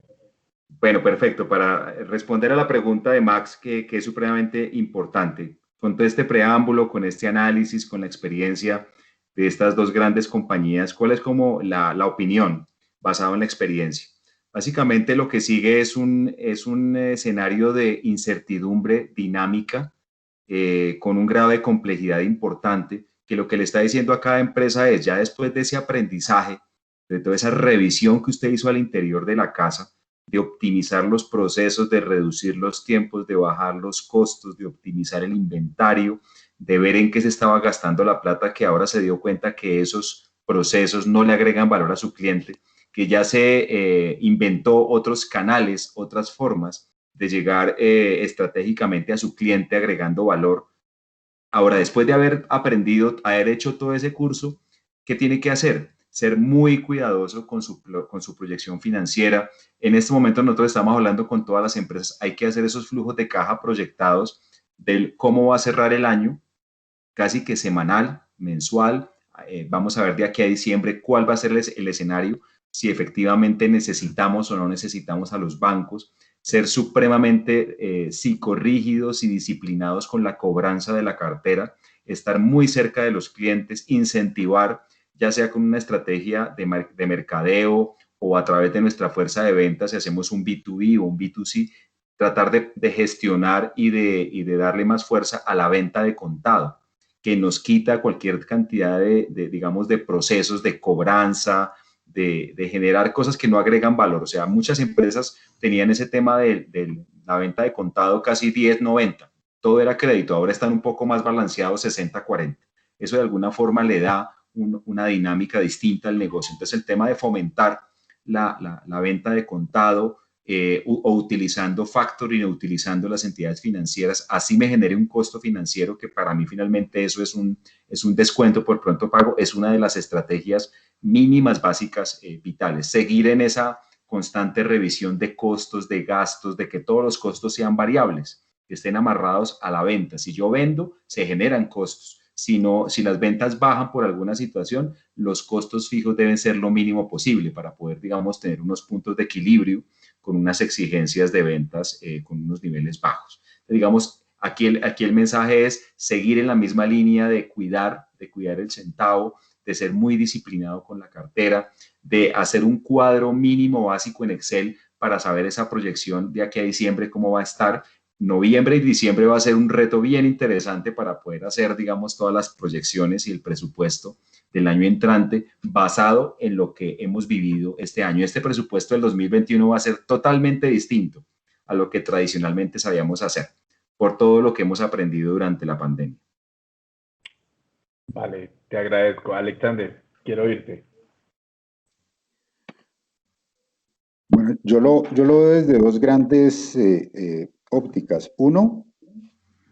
Bueno, perfecto. Para responder a la pregunta de Max, que es supremamente importante, con todo este preámbulo, con este análisis, con la experiencia de estas dos grandes compañías, ¿cuál es como la opinión basada en la experiencia? Básicamente lo que sigue es un escenario de incertidumbre dinámica, con un grado de complejidad importante, que lo que le está diciendo a cada empresa es, ya después de ese aprendizaje, de toda esa revisión que usted hizo al interior de la casa, de optimizar los procesos, de reducir los tiempos, de bajar los costos, de optimizar el inventario, de ver en qué se estaba gastando la plata, que ahora se dio cuenta que esos procesos no le agregan valor a su cliente, que ya se inventó otros canales, otras formas de llegar estratégicamente a su cliente agregando valor. Ahora, después de haber aprendido, haber hecho todo ese curso, ¿qué tiene que hacer? Ser muy cuidadoso con su proyección financiera. En este momento nosotros estamos hablando con todas las empresas, hay que hacer esos flujos de caja proyectados del cómo va a cerrar el año, casi que semanal, mensual. Vamos a ver de aquí a diciembre cuál va a ser el escenario, si efectivamente necesitamos o no necesitamos a los bancos, ser supremamente psicorrígidos y disciplinados con la cobranza de la cartera, estar muy cerca de los clientes, incentivar, ya sea con una estrategia de mercadeo o a través de nuestra fuerza de ventas, si hacemos un B2B o un B2C, tratar de gestionar y de darle más fuerza a la venta de contado, que nos quita cualquier cantidad digamos, de procesos de cobranza, de generar cosas que no agregan valor. O sea, muchas empresas tenían ese tema de la venta de contado casi 10-90. Todo era crédito, ahora están un poco más balanceados 60-40. Eso de alguna forma le da una dinámica distinta al negocio. Entonces, el tema de fomentar la venta de contado, o utilizando factoring o utilizando las entidades financieras, así me genere un costo financiero, que para mí finalmente eso es un descuento por pronto pago, es una de las estrategias mínimas básicas vitales. Seguir en esa constante revisión de costos, de gastos, de que todos los costos sean variables, que estén amarrados a la venta. Si yo vendo, se generan costos. Si las ventas bajan por alguna situación, los costos fijos deben ser lo mínimo posible para poder, digamos, tener unos puntos de equilibrio con unas exigencias de ventas con unos niveles bajos. Digamos, Aquí el mensaje es seguir en la misma línea de cuidar el centavo, de ser muy disciplinado con la cartera, de hacer un cuadro mínimo básico en Excel para saber esa proyección de aquí a diciembre, cómo va a estar. Noviembre y diciembre va a ser un reto bien interesante para poder hacer, digamos, todas las proyecciones y el presupuesto del año entrante basado en lo que hemos vivido este año. Este presupuesto del 2021 va a ser totalmente distinto a lo que tradicionalmente sabíamos hacer por todo lo que hemos aprendido durante la pandemia. Vale, te agradezco. Alexander, quiero oírte. Bueno, yo lo veo desde dos grandes ópticas. Uno,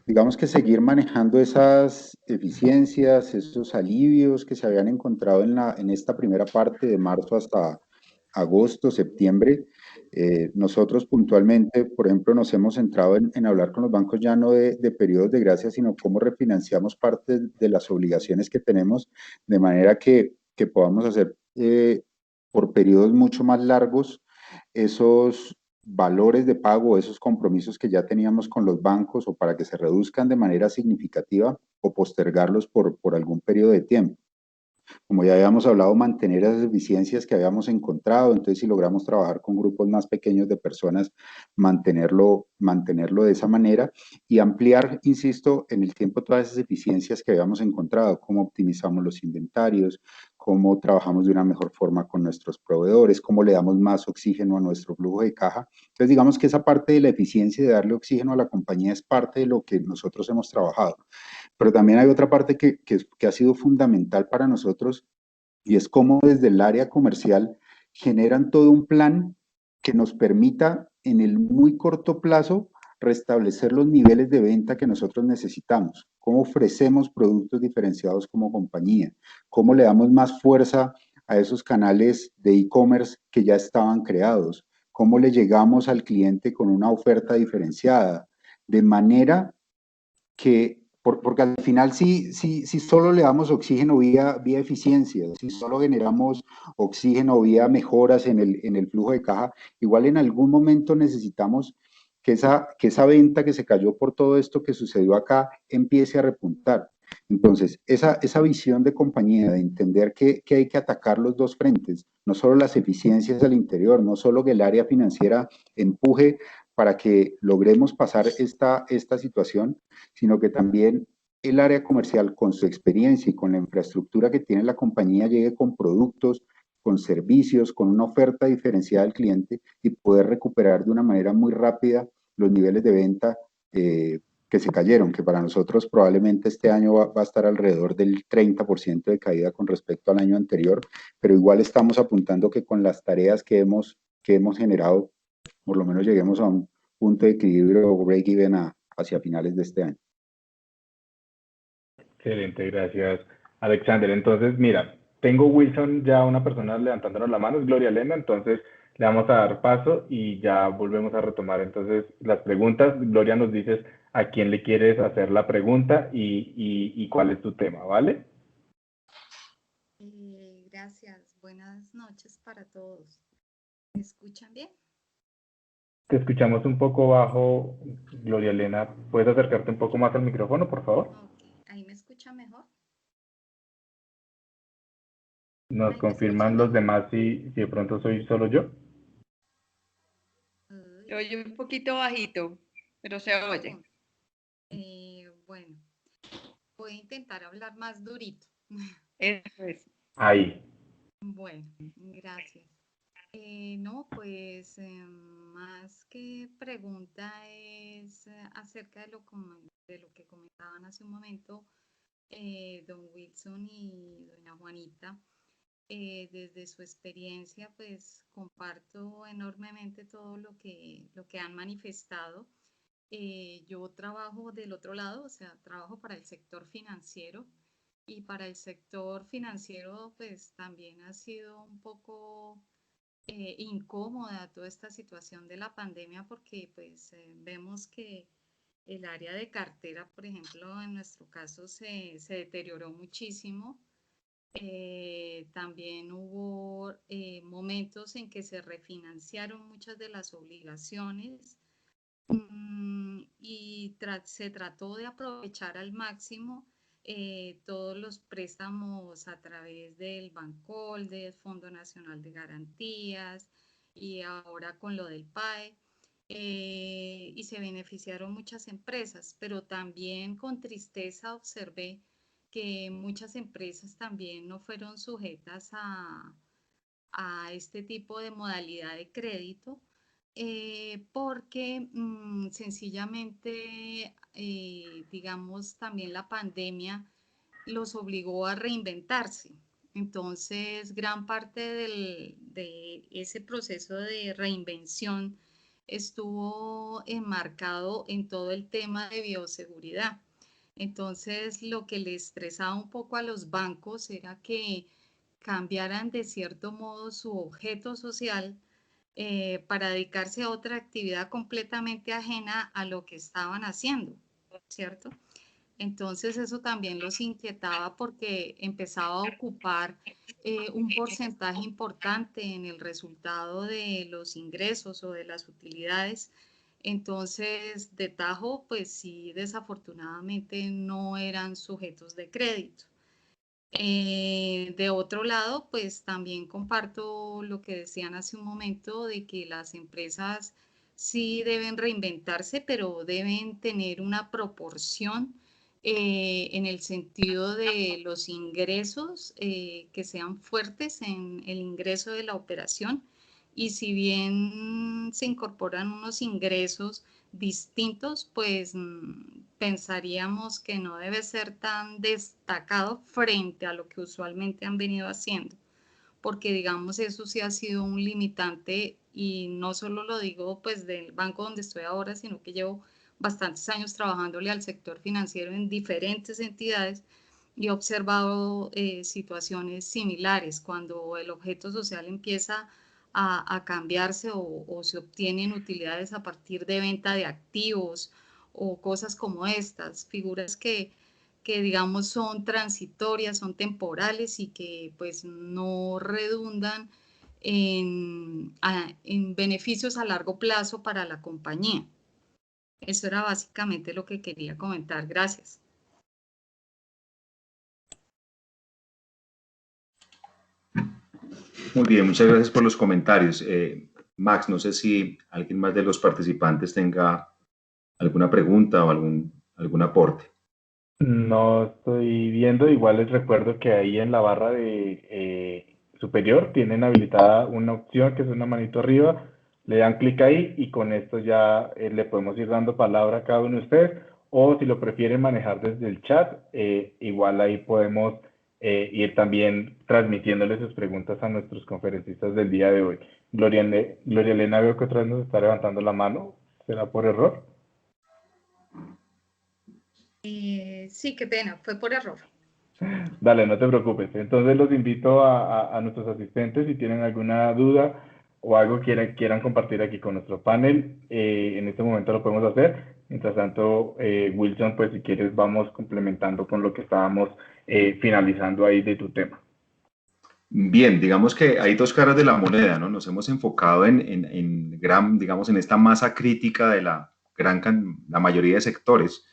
digamos que seguir manejando esas eficiencias, esos alivios que se habían encontrado en esta primera parte de marzo hasta agosto, septiembre. Nosotros puntualmente, por ejemplo, nos hemos centrado en hablar con los bancos ya no de periodos de gracia, sino cómo refinanciamos parte de las obligaciones que tenemos, de manera que podamos hacer por periodos mucho más largos esos valores de pago, esos compromisos que ya teníamos con los bancos, o para que se reduzcan de manera significativa o postergarlos por algún periodo de tiempo. Como ya habíamos hablado, mantener esas eficiencias que habíamos encontrado. Entonces, si logramos trabajar con grupos más pequeños de personas, mantenerlo de esa manera y ampliar, insisto, en el tiempo todas esas eficiencias que habíamos encontrado, cómo optimizamos los inventarios, cómo trabajamos de una mejor forma con nuestros proveedores, cómo le damos más oxígeno a nuestro flujo de caja. Entonces, digamos que esa parte de la eficiencia y de darle oxígeno a la compañía es parte de lo que nosotros hemos trabajado. Pero también hay otra parte que ha sido fundamental para nosotros, y es cómo desde el área comercial generan todo un plan que nos permita en el muy corto plazo restablecer los niveles de venta que nosotros necesitamos, cómo ofrecemos productos diferenciados como compañía, cómo le damos más fuerza a esos canales de e-commerce que ya estaban creados, cómo le llegamos al cliente con una oferta diferenciada, de manera que, porque al final si solo le damos oxígeno vía eficiencia, si solo generamos oxígeno vía mejoras en el flujo de caja, igual en algún momento necesitamos que esa venta que se cayó por todo esto que sucedió acá empiece a repuntar. Entonces, esa visión de compañía, de entender que hay que atacar los dos frentes, no solo las eficiencias al interior, no solo que el área financiera empuje para que logremos pasar esta situación, sino que también el área comercial, con su experiencia y con la infraestructura que tiene la compañía, llegue con productos, con servicios, con una oferta diferenciada al cliente, y poder recuperar de una manera muy rápida los niveles de venta que se cayeron, que para nosotros probablemente este año va a estar alrededor del 30% de caída con respecto al año anterior, pero igual estamos apuntando que con las tareas que hemos generado, por lo menos lleguemos a un punto de equilibrio o break-even hacia finales de este año. Excelente, gracias, Alexander. Entonces, mira, tengo Wilson ya una persona levantándonos la mano, es Gloria Elena, entonces le vamos a dar paso y ya volvemos a retomar entonces las preguntas. Gloria, nos dices a quién le quieres hacer la pregunta y cuál es tu tema, ¿vale? Gracias, buenas noches para todos. ¿Me escuchan bien? Te escuchamos un poco bajo, Gloria Elena. ¿Puedes acercarte un poco más al micrófono, por favor? Ok, ¿ahí me escuchan mejor? Nos ¿Ahí me confirman escuchan los mejor? demás si de pronto soy solo yo. Se oye un poquito bajito, pero se oye. Bueno, voy a intentar hablar más durito. Eso es. Ahí. Bueno, gracias. No, pues más que pregunta es acerca de lo que comentaban hace un momento don Wilson y doña Juanita. Desde su experiencia, pues comparto enormemente todo lo que han manifestado. Yo trabajo del otro lado, o sea, trabajo para el sector financiero, y para el sector financiero, pues también ha sido un poco incómoda toda esta situación de la pandemia, porque pues vemos que el área de cartera, por ejemplo, en nuestro caso se deterioró muchísimo. También hubo momentos en que se refinanciaron muchas de las obligaciones, se trató de aprovechar al máximo todos los préstamos a través del Bancol, del Fondo Nacional de Garantías y ahora con lo del PAE. Y se beneficiaron muchas empresas, pero también con tristeza observé que muchas empresas también no fueron sujetas a este tipo de modalidad de crédito, porque sencillamente, digamos, también la pandemia los obligó a reinventarse. Entonces, gran parte de ese proceso de reinvención estuvo enmarcado en todo el tema de bioseguridad. Entonces, lo que le estresaba un poco a los bancos era que cambiaran de cierto modo su objeto social para dedicarse a otra actividad completamente ajena a lo que estaban haciendo, ¿cierto? Entonces eso también los inquietaba porque empezaba a ocupar un porcentaje importante en el resultado de los ingresos o de las utilidades. Entonces, de tajo, pues sí, desafortunadamente no eran sujetos de crédito. De otro lado, pues también comparto lo que decían hace un momento de que las empresas sí deben reinventarse, pero deben tener una proporción en el sentido de los ingresos que sean fuertes en el ingreso de la operación. Y si bien se incorporan unos ingresos distintos, pues pensaríamos que no debe ser tan destacado frente a lo que usualmente han venido haciendo, porque digamos eso sí ha sido un limitante y no solo lo digo pues del banco donde estoy ahora, sino que llevo bastantes años trabajándole al sector financiero en diferentes entidades y he observado situaciones similares cuando el objeto social empieza a cambiarse o se obtienen utilidades a partir de venta de activos o cosas como estas, figuras que digamos son transitorias, son temporales y que pues no redundan en beneficios a largo plazo para la compañía. Eso era básicamente lo que quería comentar. Gracias. Muy bien, muchas gracias por los comentarios. Max, no sé si alguien más de los participantes tenga alguna pregunta o algún aporte. No estoy viendo, igual les recuerdo que ahí en la barra de superior tienen habilitada una opción que es una manito arriba, le dan clic ahí y con esto ya le podemos ir dando palabra a cada uno de ustedes, o si lo prefieren manejar desde el chat, igual ahí podemos ir también transmitiéndole sus preguntas a nuestros conferencistas del día de hoy. Gloria Elena, veo que otra vez nos está levantando la mano, ¿será por error? Sí, qué pena, fue por error. Dale, no te preocupes. Entonces los invito a nuestros asistentes si tienen alguna duda o algo que quieran compartir aquí con nuestro panel. En este momento lo podemos hacer. Mientras tanto, Wilson, pues si quieres vamos complementando con lo que estábamos finalizando ahí de tu tema. Bien, digamos que hay dos caras de la moneda, ¿no? Nos hemos enfocado digamos, en esta masa crítica de la mayoría de sectores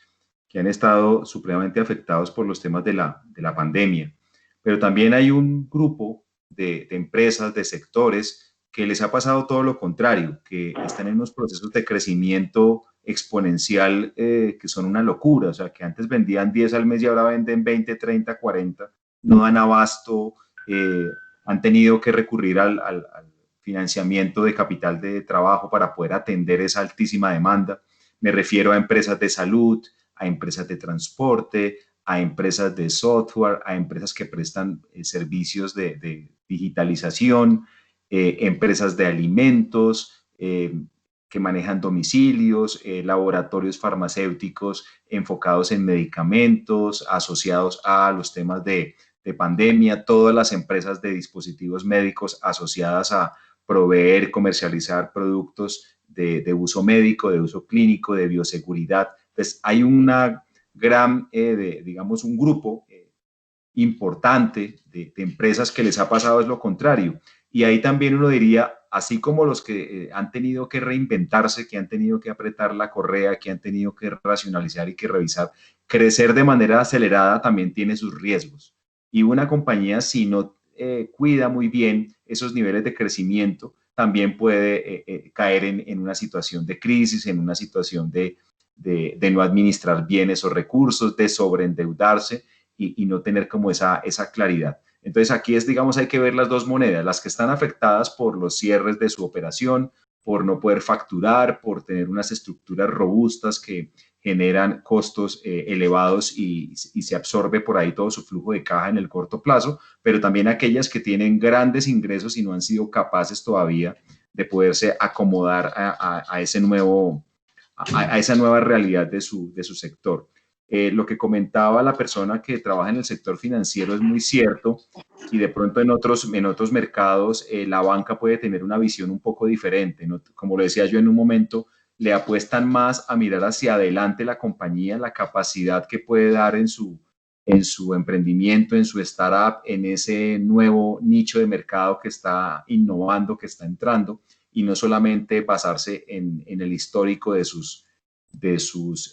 que han estado supremamente afectados por los temas de la pandemia. Pero también hay un grupo de empresas, de sectores, que les ha pasado todo lo contrario, que están en unos procesos de crecimiento exponencial que son una locura. O sea, que antes vendían 10 al mes y ahora venden 20, 30, 40, no dan abasto. Han tenido que recurrir al financiamiento de capital de trabajo para poder atender esa altísima demanda. Me refiero a empresas de salud, a empresas de transporte, a empresas de software, a empresas que prestan servicios de digitalización, empresas de alimentos, que manejan domicilios, laboratorios farmacéuticos enfocados en medicamentos, asociados a los temas de pandemia, todas las empresas de dispositivos médicos asociadas a proveer, comercializar productos de uso médico, de uso clínico, de bioseguridad. Entonces, hay una gran, digamos, un grupo importante de empresas que les ha pasado es lo contrario. Y ahí también uno diría, así como los que han tenido que reinventarse, que han tenido que apretar la correa, que han tenido que racionalizar y que revisar, crecer de manera acelerada también tiene sus riesgos. Y una compañía, si no cuida muy bien esos niveles de crecimiento, también puede caer en una situación de crisis, en una situación de no administrar bien esos recursos, de sobreendeudarse y no tener como esa claridad. Entonces aquí es, digamos, hay que ver las dos monedas, las que están afectadas por los cierres de su operación, por no poder facturar, por tener unas estructuras robustas que generan costos elevados y se absorbe por ahí todo su flujo de caja en el corto plazo, pero también aquellas que tienen grandes ingresos y no han sido capaces todavía de poderse acomodar a ese nuevo, a esa nueva realidad de su sector. Lo que comentaba la persona que trabaja en el sector financiero es muy cierto y de pronto en otros mercados la banca puede tener una visión un poco diferente, ¿no? Como lo decía yo en un momento, le apuestan más a mirar hacia adelante la compañía, la capacidad que puede dar en su emprendimiento, en su startup, en ese nuevo nicho de mercado que está innovando, que está entrando, y no solamente basarse en el histórico de sus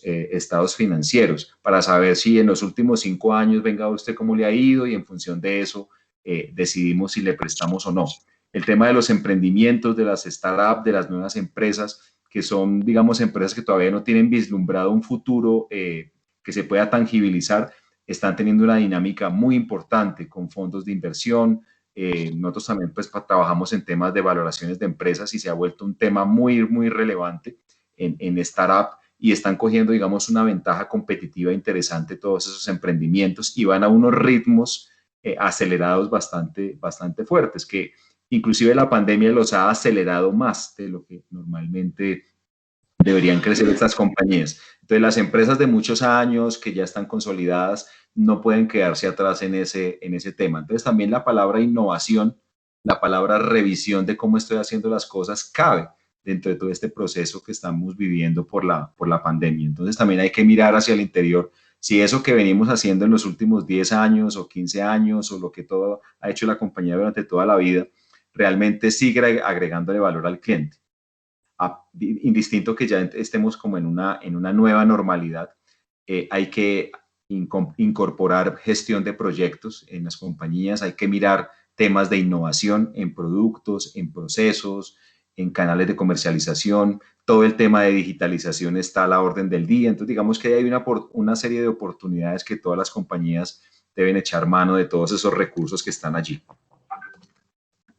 estados financieros, para saber si en los últimos 5 años, venga usted cómo le ha ido y en función de eso decidimos si le prestamos o no. El tema de los emprendimientos, de las startups, de las nuevas empresas, que son, digamos, empresas que todavía no tienen vislumbrado un futuro que se pueda tangibilizar, están teniendo una dinámica muy importante con fondos de inversión. Nosotros también pues trabajamos en temas de valoraciones de empresas y se ha vuelto un tema muy, muy relevante en startup y están cogiendo, digamos, una ventaja competitiva interesante todos esos emprendimientos y van a unos ritmos acelerados bastante fuertes, que inclusive la pandemia los ha acelerado más de lo que normalmente deberían crecer estas compañías. Entonces, las empresas de muchos años que ya están consolidadas no pueden quedarse atrás en ese tema. Entonces, también la palabra innovación, la palabra revisión de cómo estoy haciendo las cosas cabe dentro de todo este proceso que estamos viviendo por la pandemia. Entonces, también hay que mirar hacia el interior si eso que venimos haciendo en los últimos 10 años o 15 años o lo que todo ha hecho la compañía durante toda la vida, realmente sigue agregándole valor al cliente. Indistinto que ya estemos como en una nueva normalidad, hay que incorporar gestión de proyectos en las compañías, hay que mirar temas de innovación en productos, en procesos, en canales de comercialización, todo el tema de digitalización está a la orden del día, entonces digamos que hay una serie de oportunidades que todas las compañías deben echar mano de todos esos recursos que están allí.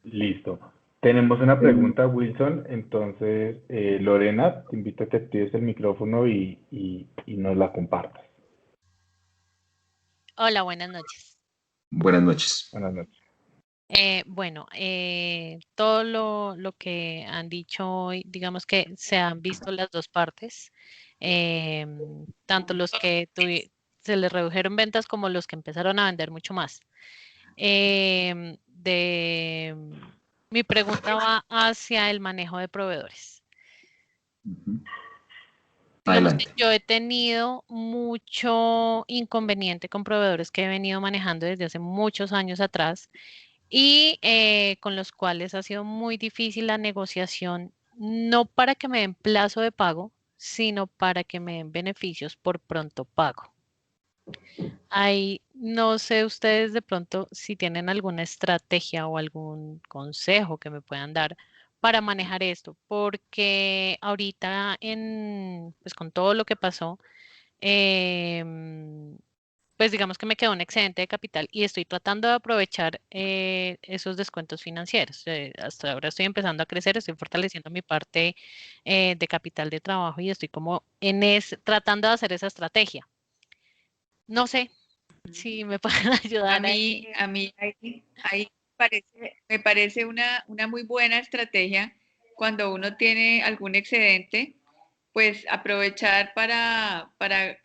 Listo. Tenemos una pregunta, Wilson. Entonces, Lorena, te invito a que actives el micrófono y nos la compartas. Hola, buenas noches. Buenas noches. Buenas noches. Bueno, todo lo que han dicho hoy, digamos que se han visto las dos partes, tanto los que se les redujeron ventas como los que empezaron a vender mucho más. Mi pregunta va hacia el manejo de proveedores. Digamos que yo he tenido mucho inconveniente con proveedores que he venido manejando desde hace muchos años atrás y con los cuales ha sido muy difícil la negociación, no para que me den plazo de pago, sino para que me den beneficios por pronto pago. Ahí no sé ustedes de pronto si tienen alguna estrategia o algún consejo que me puedan dar para manejar esto, porque ahorita pues con todo lo que pasó, pues digamos que me quedó un excedente de capital y estoy tratando de aprovechar esos descuentos financieros. Hasta ahora estoy empezando a crecer, estoy fortaleciendo mi parte de capital de trabajo y estoy como tratando de hacer esa estrategia. No sé si me pueden ayudar. A mí ahí me parece una muy buena estrategia cuando uno tiene algún excedente, pues aprovechar para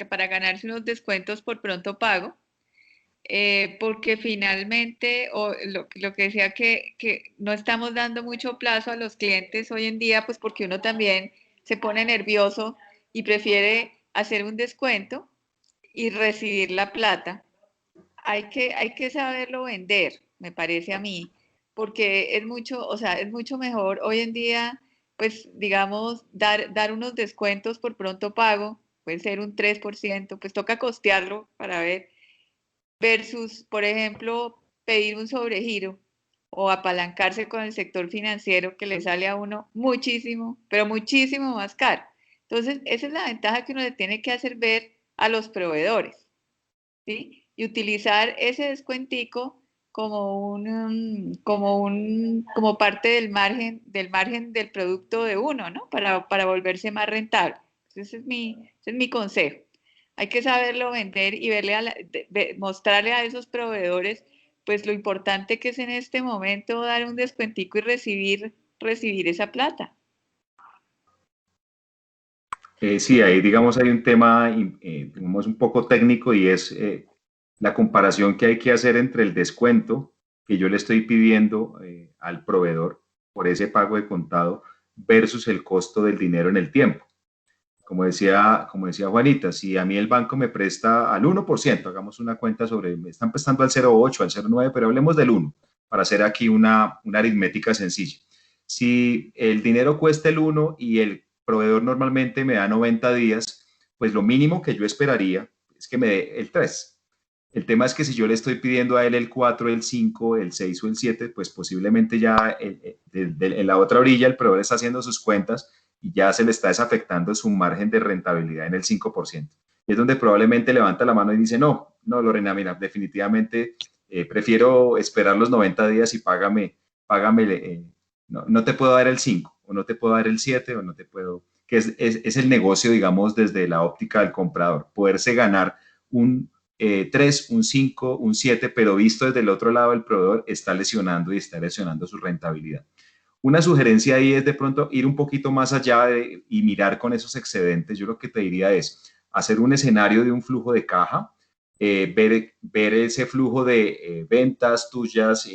ganarse unos descuentos por pronto pago, porque finalmente, lo que decía que no estamos dando mucho plazo a los clientes hoy en día, pues porque uno también se pone nervioso y prefiere hacer un descuento y recibir la plata. Hay que saberlo vender, me parece a mí, porque es mucho, o sea, es mucho mejor hoy en día, pues, digamos, dar unos descuentos por pronto pago, puede ser un 3%, pues toca costearlo para ver, versus, por ejemplo, pedir un sobregiro o apalancarse con el sector financiero que le sale a uno muchísimo, pero muchísimo más caro. Entonces, esa es la ventaja que uno le tiene que hacer ver a los proveedores, ¿sí? Y utilizar ese descuentico como parte del margen del producto de uno, ¿no? Para volverse más rentable. Ese es mi consejo. Hay que saberlo vender y mostrarle a esos proveedores, pues lo importante que es en este momento dar un descuentico y recibir esa plata. Sí, ahí digamos hay un tema, digamos, un poco técnico y es la comparación que hay que hacer entre el descuento que yo le estoy pidiendo al proveedor por ese pago de contado versus el costo del dinero en el tiempo. Como decía Juanita, si a mí el banco me presta al 1%, hagamos una cuenta sobre, me están prestando al 0,8, al 0,9, pero hablemos del 1, para hacer aquí una aritmética sencilla. Si el dinero cuesta el 1 y el proveedor normalmente me da 90 días, pues lo mínimo que yo esperaría es que me dé el 3. El tema es que si yo le estoy pidiendo a él el 4, el 5, el 6 o el 7, pues posiblemente ya en la otra orilla el proveedor está haciendo sus cuentas y ya se le está desafectando su margen de rentabilidad en el 5%. Y es donde probablemente levanta la mano y dice, no, Lorena, mira, definitivamente prefiero esperar los 90 días y págame, no te puedo dar el 5, o no te puedo dar el 7, o no te puedo, que es el negocio, digamos, desde la óptica del comprador, poderse ganar un 3, un 5, un 7, pero visto desde el otro lado, el proveedor está lesionando y está lesionando su rentabilidad. Una sugerencia ahí es de pronto ir un poquito más allá y mirar con esos excedentes. Yo lo que te diría es hacer un escenario de un flujo de caja, ver ese flujo de ventas tuyas,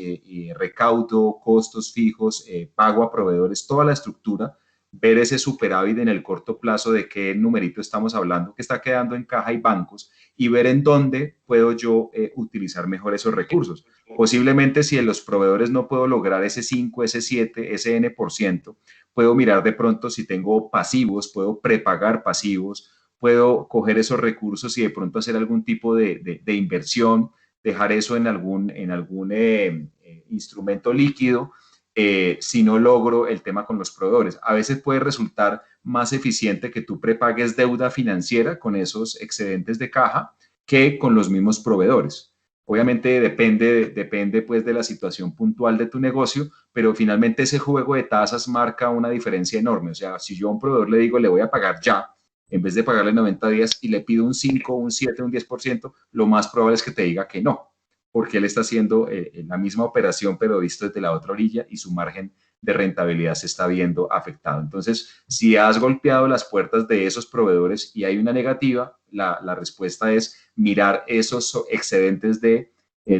recaudo, costos fijos, pago a proveedores, toda la estructura, ver ese superávit en el corto plazo de qué numerito estamos hablando, que está quedando en caja y bancos, y ver en dónde puedo yo utilizar mejor esos recursos. Posiblemente si en los proveedores no puedo lograr ese 5, ese 7, ese N%, puedo mirar de pronto si tengo pasivos, puedo prepagar pasivos, puedo coger esos recursos y de pronto hacer algún tipo de inversión, dejar eso en algún instrumento líquido, si no logro el tema con los proveedores. A veces puede resultar más eficiente que tú prepagues deuda financiera con esos excedentes de caja que con los mismos proveedores. Obviamente depende pues de la situación puntual de tu negocio, pero finalmente ese juego de tasas marca una diferencia enorme. O sea, si yo a un proveedor le digo le voy a pagar ya, en vez de pagarle 90 días y le pido un 5, un 7, un 10%, lo más probable es que te diga que no, porque él está haciendo la misma operación, pero visto desde la otra orilla y su margen de rentabilidad se está viendo afectado. Entonces, si has golpeado las puertas de esos proveedores y hay una negativa, la respuesta es mirar esos excedentes de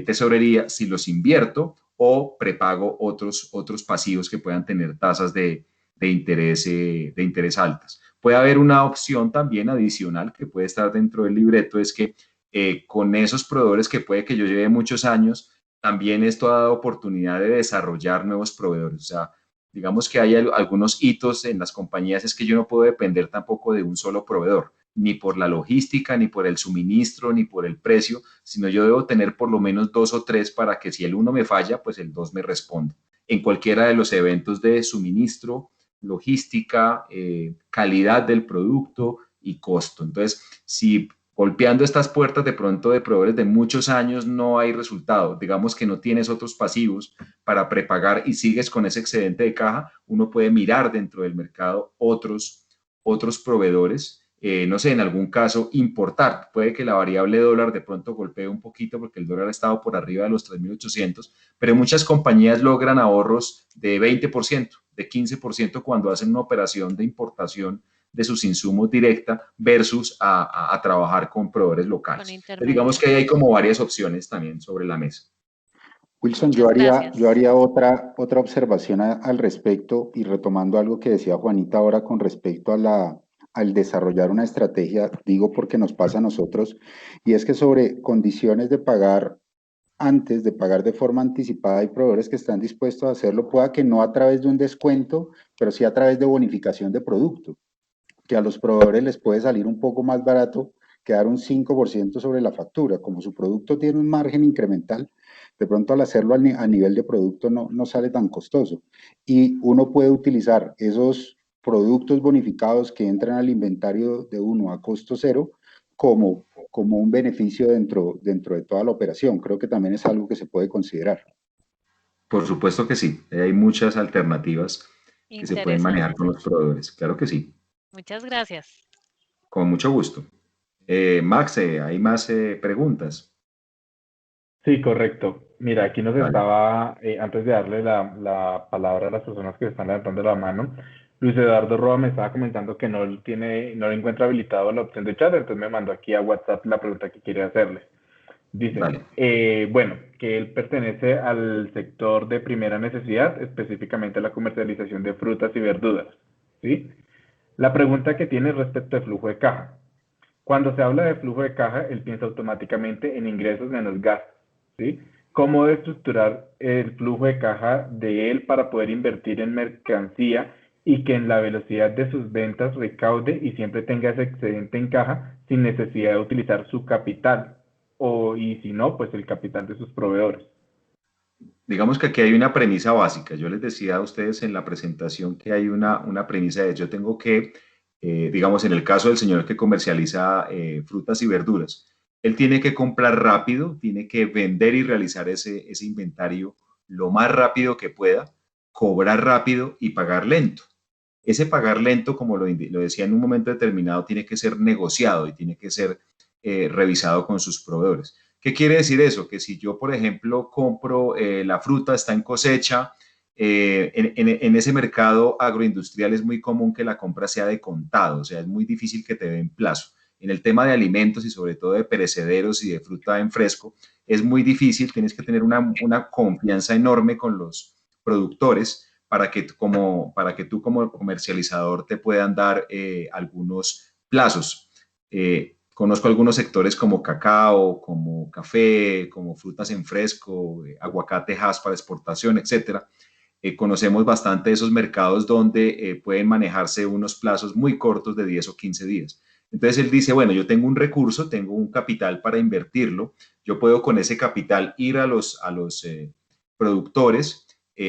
tesorería, si los invierto o prepago otros pasivos que puedan tener tasas de interés altas. Puede haber una opción también adicional que puede estar dentro del libreto, es que con esos proveedores que puede que yo lleve muchos años, también esto ha dado oportunidad de desarrollar nuevos proveedores. O sea, digamos que hay algunos hitos en las compañías, es que yo no puedo depender tampoco de un solo proveedor, ni por la logística, ni por el suministro, ni por el precio, sino yo debo tener por lo menos 2 o 3 para que si el uno me falla, pues el 2 me responda. En cualquiera de los eventos de suministro, logística, calidad del producto y costo. Entonces, si golpeando estas puertas de pronto de proveedores de muchos años no hay resultado, digamos que no tienes otros pasivos para prepagar y sigues con ese excedente de caja, uno puede mirar dentro del mercado otros proveedores, no sé, en algún caso importar, puede que la variable dólar de pronto golpee un poquito porque el dólar ha estado por arriba de los 3.800, pero muchas compañías logran ahorros de 20%, de 15% cuando hacen una operación de importación de sus insumos directa versus a trabajar con proveedores locales. Entonces, digamos que hay como varias opciones también sobre la mesa. Wilson, yo haría otra observación al respecto y retomando algo que decía Juanita ahora con respecto al desarrollar una estrategia, digo porque nos pasa a nosotros, y es que sobre condiciones de pagar antes de pagar de forma anticipada, hay proveedores que están dispuestos a hacerlo, pueda que no a través de un descuento, pero sí a través de bonificación de producto, que a los proveedores les puede salir un poco más barato que dar un 5% sobre la factura. Como su producto tiene un margen incremental, de pronto al hacerlo a nivel de producto no sale tan costoso. Y uno puede utilizar esos productos bonificados que entran al inventario de uno a costo cero como un beneficio dentro de toda la operación. Creo que también es algo que se puede considerar. Por supuesto que sí, hay muchas alternativas que se pueden manejar Interesante. con los proveedores, claro que sí, Muchas gracias. con mucho gusto. Max, ¿hay más preguntas? Sí, correcto. Mira, aquí nos Vale. estaba, antes de darle la palabra a las personas que están levantando la mano, Luis Eduardo Roa me estaba comentando que no le encuentra habilitado la opción de chat, entonces me mandó aquí a WhatsApp la pregunta que quiere hacerle. Dice, Vale. bueno, que él pertenece al sector de primera necesidad, específicamente a la comercialización de frutas y verduras, ¿sí? La pregunta que tiene respecto de flujo de caja. Cuando se habla de flujo de caja, él piensa automáticamente en ingresos menos gastos, ¿sí? ¿Cómo debe estructurar el flujo de caja de él para poder invertir en mercancía y que en la velocidad de sus ventas recaude y siempre tenga ese excedente en caja sin necesidad de utilizar su capital? Y si no, pues el capital de sus proveedores. Digamos que aquí hay una premisa básica. Yo les decía a ustedes en la presentación que hay una premisa de yo tengo que, digamos, en el caso del señor que comercializa frutas y verduras, él tiene que comprar rápido, tiene que vender y realizar ese inventario lo más rápido que pueda, cobrar rápido y pagar lento. Ese pagar lento, como lo decía en un momento determinado, tiene que ser negociado y tiene que ser revisado con sus proveedores. ¿Qué quiere decir eso? Que si yo, por ejemplo, compro la fruta, está en cosecha, en ese mercado agroindustrial es muy común que la compra sea de contado, o sea, es muy difícil que te den plazo. En el tema de alimentos y sobre todo de perecederos y de fruta en fresco, es muy difícil, tienes que tener una confianza enorme con los productores para que tú como comercializador te puedan dar algunos plazos. Conozco algunos sectores como cacao, como café, como frutas en fresco, aguacate Hass para exportación, etcétera. Conocemos bastante esos mercados donde pueden manejarse unos plazos muy cortos de 10 o 15 días. Entonces él dice, bueno, yo tengo un recurso, tengo un capital para invertirlo, yo puedo con ese capital ir a los productores,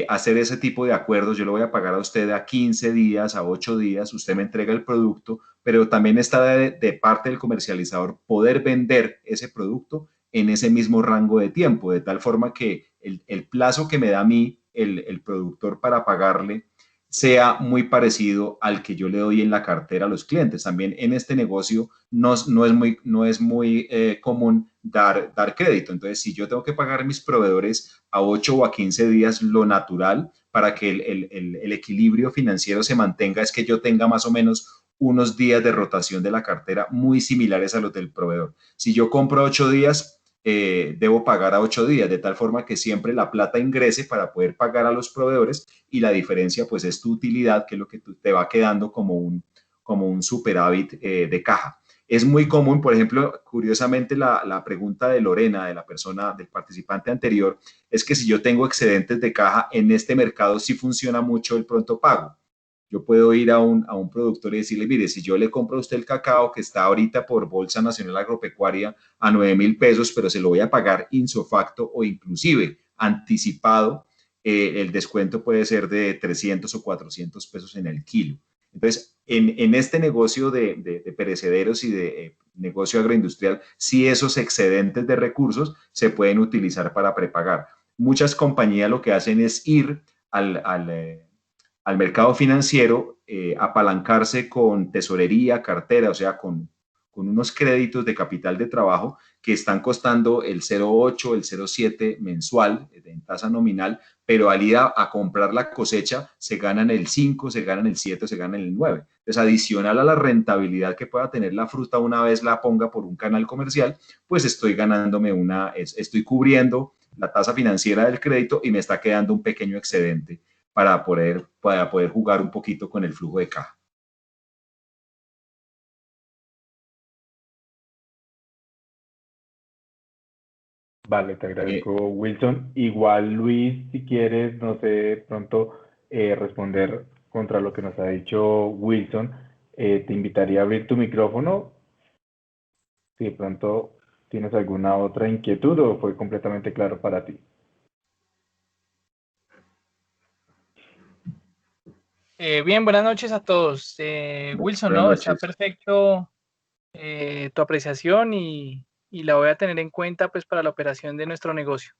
hacer ese tipo de acuerdos, yo le voy a pagar a usted a 15 días, a 8 días, usted me entrega el producto, pero también está de parte del comercializador poder vender ese producto en ese mismo rango de tiempo, de tal forma que el plazo que me da a mí el productor para pagarle sea muy parecido al que yo le doy en la cartera a los clientes. También en este negocio no es muy común dar crédito. Entonces, si yo tengo que pagar a mis proveedores a 8 o a 15 días, lo natural para que el equilibrio financiero se mantenga es que yo tenga más o menos unos días de rotación de la cartera muy similares a los del proveedor. Si yo compro 8 días, debo pagar a 8 días, de tal forma que siempre la plata ingrese para poder pagar a los proveedores y la diferencia pues es tu utilidad, que es lo que te va quedando como un superávit de caja. Es muy común, por ejemplo, curiosamente la pregunta de Lorena, de la persona, del participante anterior, es que si yo tengo excedentes de caja en este mercado, sí funciona mucho el pronto pago. Yo puedo ir a un productor y decirle, mire, si yo le compro a usted el cacao que está ahorita por Bolsa Nacional Agropecuaria a 9.000 pesos, pero se lo voy a pagar insofacto o inclusive anticipado, el descuento puede ser de 300 o 400 pesos en el kilo. Entonces, en este negocio de perecederos y de negocio agroindustrial, sí esos excedentes de recursos se pueden utilizar para prepagar. Muchas compañías lo que hacen es ir al mercado financiero, apalancarse con tesorería, cartera, o sea, con unos créditos de capital de trabajo que están costando el 0,8, el 0,7 mensual en tasa nominal, pero al ir a comprar la cosecha se ganan el 5, se ganan el 7, se ganan el 9. Entonces, adicional a la rentabilidad que pueda tener la fruta una vez la ponga por un canal comercial, pues estoy ganándome estoy cubriendo la tasa financiera del crédito y me está quedando un pequeño excedente para poder jugar un poquito con el flujo de caja. Vale, te agradezco, Wilson. Igual, Luis, si quieres, no sé, de pronto responder contra lo que nos ha dicho Wilson, te invitaría a abrir tu micrófono si de pronto tienes alguna otra inquietud o fue completamente claro para ti. Bien, buenas noches a todos. Wilson, Buenas ¿no? Está noches. perfecto tu apreciación y la voy a tener en cuenta pues para la operación de nuestro negocio.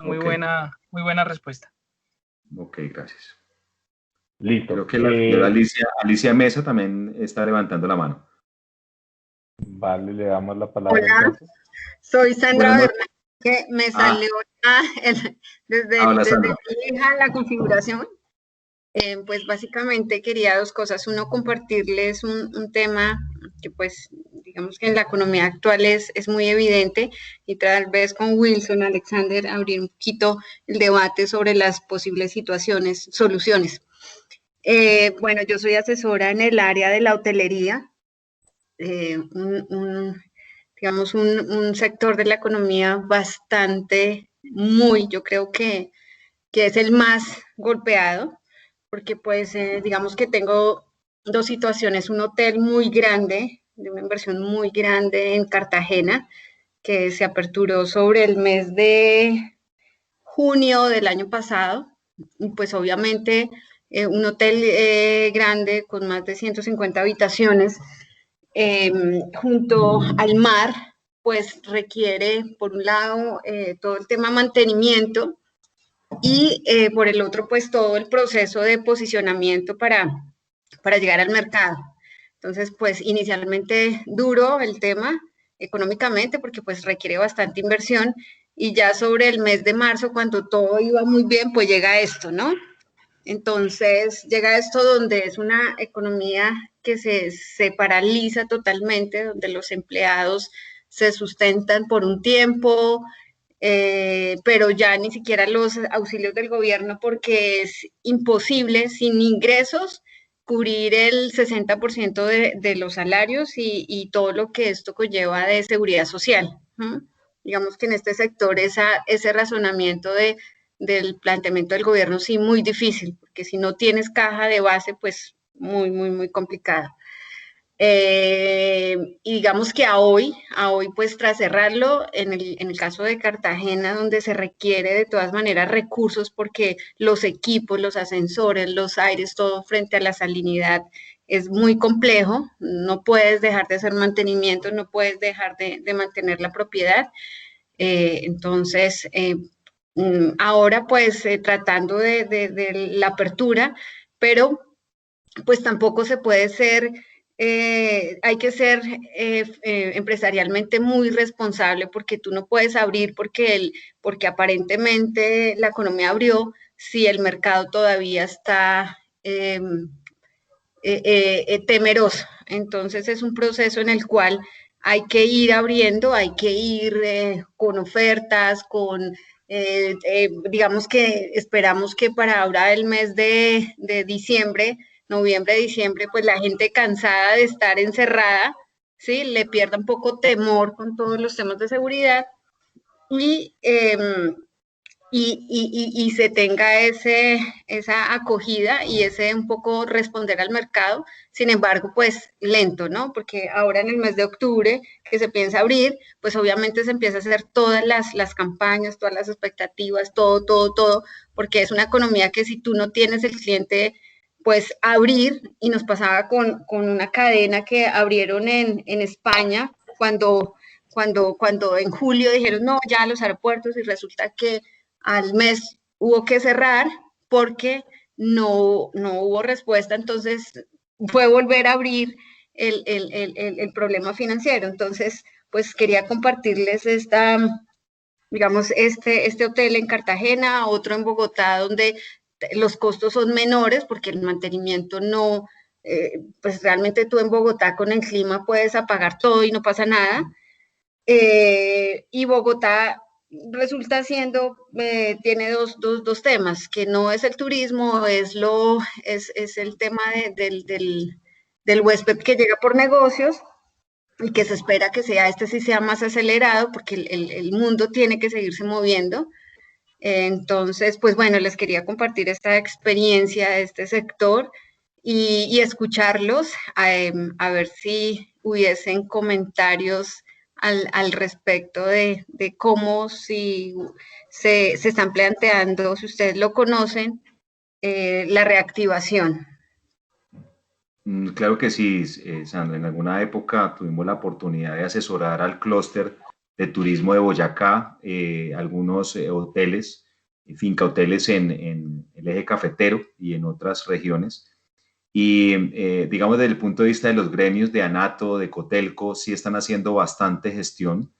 Muy Ok. buena respuesta. Ok, gracias. Listo. Creo que la señora Alicia Mesa también está levantando la mano. Vale, le damos la palabra. Hola, entonces. soy Sandra Buenas Bernal, que me salió desde hola, Sandra. mi hija la configuración. Pues básicamente quería dos cosas. Uno, compartirles un tema que pues digamos que en la economía actual es muy evidente, y tal vez con Wilson, Alexander, abrir un poquito el debate sobre las posibles soluciones. Bueno, yo soy asesora en el área de la hotelería, digamos, un sector de la economía bastante, yo creo que es el más golpeado, porque pues digamos que tengo dos situaciones: un hotel muy grande, de una inversión muy grande en Cartagena, que se aperturó sobre el mes de junio del año pasado, y pues obviamente un hotel grande con más de 150 habitaciones junto al mar, pues requiere, por un lado, todo el tema mantenimiento, y por el otro, pues todo el proceso de posicionamiento para llegar al mercado. Entonces, pues inicialmente duro el tema económicamente, porque pues requiere bastante inversión, y ya sobre el mes de marzo, cuando todo iba muy bien, pues llega esto, ¿no? Entonces llega esto donde es una economía que se paraliza totalmente, donde los empleados se sustentan por un tiempo, pero ya ni siquiera los auxilios del gobierno, porque es imposible sin ingresos cubrir el 60% de los salarios y todo lo que esto conlleva de seguridad social. Digamos que en este sector ese razonamiento del planteamiento del gobierno sí muy difícil, porque si no tienes caja de base, pues muy complicado. Y digamos que a hoy, pues tras cerrarlo, en el caso de Cartagena, donde se requiere de todas maneras recursos, porque los equipos, los ascensores, los aires, todo frente a la salinidad es muy complejo, no puedes dejar de hacer mantenimiento, no puedes dejar de mantener la propiedad. Entonces, ahora pues tratando de la apertura, pero pues tampoco se puede ser, hay que ser empresarialmente muy responsable, porque tú no puedes abrir porque aparentemente la economía abrió si el mercado todavía está temeroso. Entonces es un proceso en el cual hay que ir abriendo, hay que ir con ofertas, digamos que esperamos que para ahora el mes de diciembre, noviembre, diciembre, pues la gente cansada de estar encerrada, ¿sí? Le pierda un poco temor con todos los temas de seguridad, y se tenga esa acogida y ese un poco responder al mercado. Sin embargo, pues lento, ¿no? Porque ahora en el mes de octubre, que se piensa abrir, pues obviamente se empieza a hacer todas las campañas, todas las expectativas, todo, porque es una economía que si tú no tienes el cliente, pues abrir, y nos pasaba con una cadena que abrieron en España, cuando en julio dijeron, no, ya los aeropuertos, y resulta que al mes hubo que cerrar porque no hubo respuesta. Entonces fue volver a abrir el problema financiero. Entonces, pues quería compartirles digamos, este hotel en Cartagena, otro en Bogotá, donde los costos son menores porque el mantenimiento no, pues realmente tú en Bogotá con el clima puedes apagar todo y no pasa nada. Y Bogotá resulta siendo, tiene dos temas, que no es el turismo, es el tema del huésped que llega por negocios, y que se espera que sea, este sí sea más acelerado porque el mundo tiene que seguirse moviendo. Entonces, pues bueno, les quería compartir esta experiencia de este sector y escucharlos, a ver si hubiesen comentarios al respecto de cómo si se están planteando, si ustedes lo conocen, la reactivación. Claro que sí, Sandra. En alguna época tuvimos la oportunidad de asesorar al clúster de turismo de Boyacá, algunos hoteles, finca hoteles en el eje cafetero y en otras regiones. Y digamos, desde el punto de vista de los gremios de ANATO, de Cotelco, sí están haciendo bastante gestión.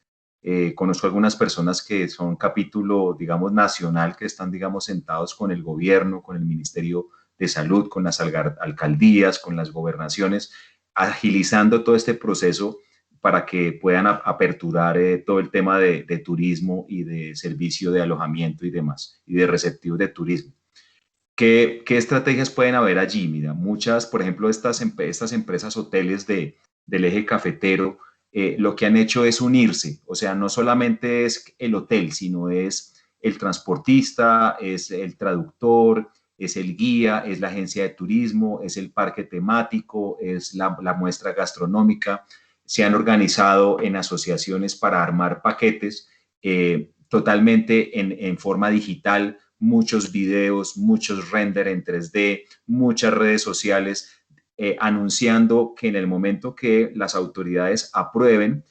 Conozco algunas personas que son capítulo, digamos, nacional, que están, digamos, sentados con el gobierno, con el Ministerio de Salud, con las alcaldías, con las gobernaciones, agilizando todo este proceso para que puedan aperturar todo el tema de turismo y de servicio de alojamiento y demás, y de receptivos de turismo. ¿Qué estrategias pueden haber allí? Mira, muchas, por ejemplo, estas empresas hoteles del eje cafetero, lo que han hecho es unirse, o sea, no solamente es el hotel, sino es el transportista, es el traductor, es el guía, es la agencia de turismo, es el parque temático, es la muestra gastronómica. Se han organizado en asociaciones para armar paquetes totalmente en forma digital, muchos videos, muchos render en 3D, muchas redes sociales, anunciando que en el momento que las autoridades aprueben,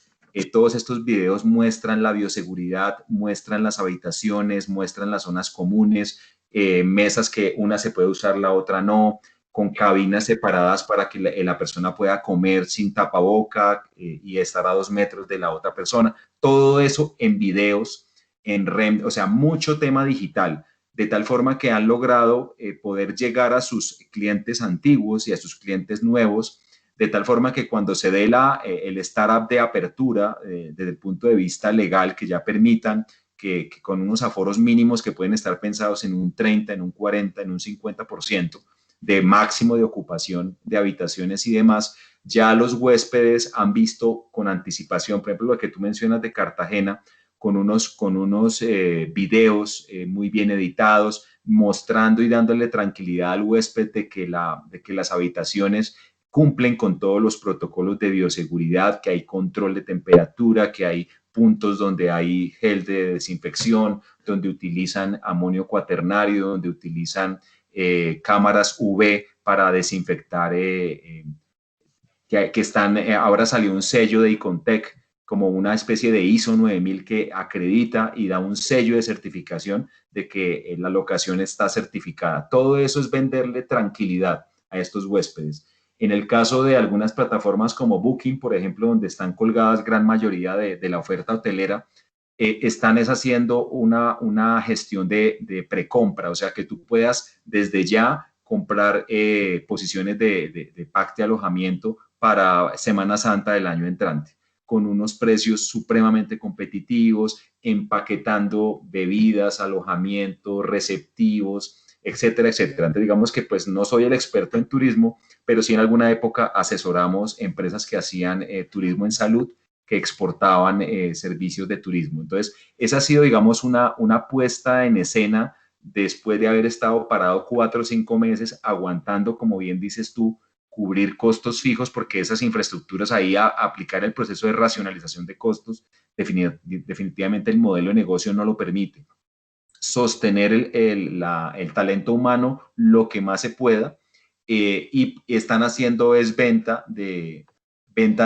todos estos videos muestran la bioseguridad, muestran las habitaciones, muestran las zonas comunes, mesas que una se puede usar, la otra no, con cabinas separadas para que la persona pueda comer sin tapaboca y estar a 2 metros de la otra persona. Todo eso en videos, en REM, o sea, mucho tema digital, de tal forma que han logrado poder llegar a sus clientes antiguos y a sus clientes nuevos, de tal forma que cuando se dé el startup de apertura, desde el punto de vista legal, que ya permitan que con unos aforos mínimos que pueden estar pensados en un 30, en un 40, en un 50% de máximo de ocupación de habitaciones y demás, ya los huéspedes han visto con anticipación, por ejemplo, lo que tú mencionas de Cartagena, con unos videos muy bien editados, mostrando y dándole tranquilidad al huésped de que las habitaciones cumplen con todos los protocolos de bioseguridad, que hay control de temperatura, que hay puntos donde hay gel de desinfección, donde utilizan amonio cuaternario, donde utilizan cámaras UV para desinfectar, que están, ahora salió un sello de Icontec, como una especie de ISO 9000 que acredita y da un sello de certificación de que la locación está certificada. Todo eso es venderle tranquilidad a estos huéspedes. En el caso de algunas plataformas como Booking, por ejemplo, donde están colgadas gran mayoría de la oferta hotelera, están haciendo una gestión de precompra, o sea, que tú puedas desde ya comprar posiciones de pack de alojamiento para Semana Santa del año entrante, con unos precios supremamente competitivos, empaquetando bebidas, alojamiento, receptivos, etcétera, etcétera. Entonces, digamos que pues no soy el experto en turismo, pero sí en alguna época asesoramos empresas que hacían turismo en salud, que exportaban servicios de turismo. Entonces, esa ha sido, digamos, una puesta en escena después de haber estado parado 4 o 5 meses aguantando, como bien dices tú, cubrir costos fijos, porque esas infraestructuras ahí aplicar el proceso de racionalización de costos, definitivamente el modelo de negocio no lo permite. Sostener el talento humano lo que más se pueda, y están haciendo es venta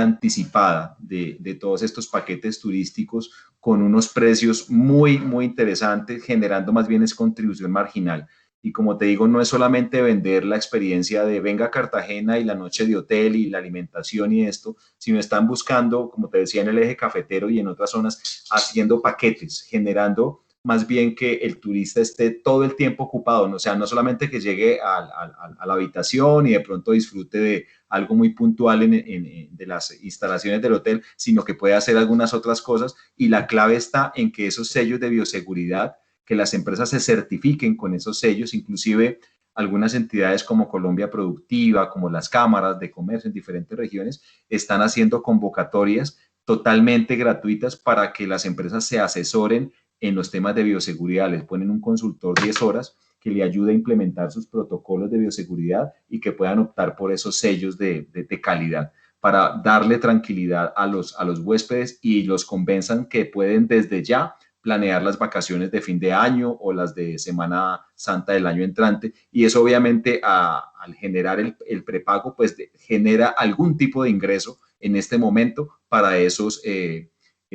anticipada de todos estos paquetes turísticos con unos precios muy, muy interesantes, generando más bien es contribución marginal. Y como te digo, no es solamente vender la experiencia de venga a Cartagena y la noche de hotel y la alimentación y esto, sino están buscando, como te decía, en el eje cafetero y en otras zonas, haciendo paquetes, generando más bien que el turista esté todo el tiempo ocupado, ¿no? O sea, no solamente que llegue a la habitación y de pronto disfrute de algo muy puntual de las instalaciones del hotel, sino que puede hacer algunas otras cosas, y la clave está en que esos sellos de bioseguridad, que las empresas se certifiquen con esos sellos. Inclusive algunas entidades como Colombia Productiva, como las cámaras de comercio en diferentes regiones, están haciendo convocatorias totalmente gratuitas para que las empresas se asesoren en los temas de bioseguridad. Les ponen un consultor 10 horas que le ayude a implementar sus protocolos de bioseguridad y que puedan optar por esos sellos de calidad, para darle tranquilidad a los huéspedes y los convenzan que pueden desde ya planear las vacaciones de fin de año o las de Semana Santa del año entrante. Y eso obviamente al generar el prepago, pues genera algún tipo de ingreso en este momento para esos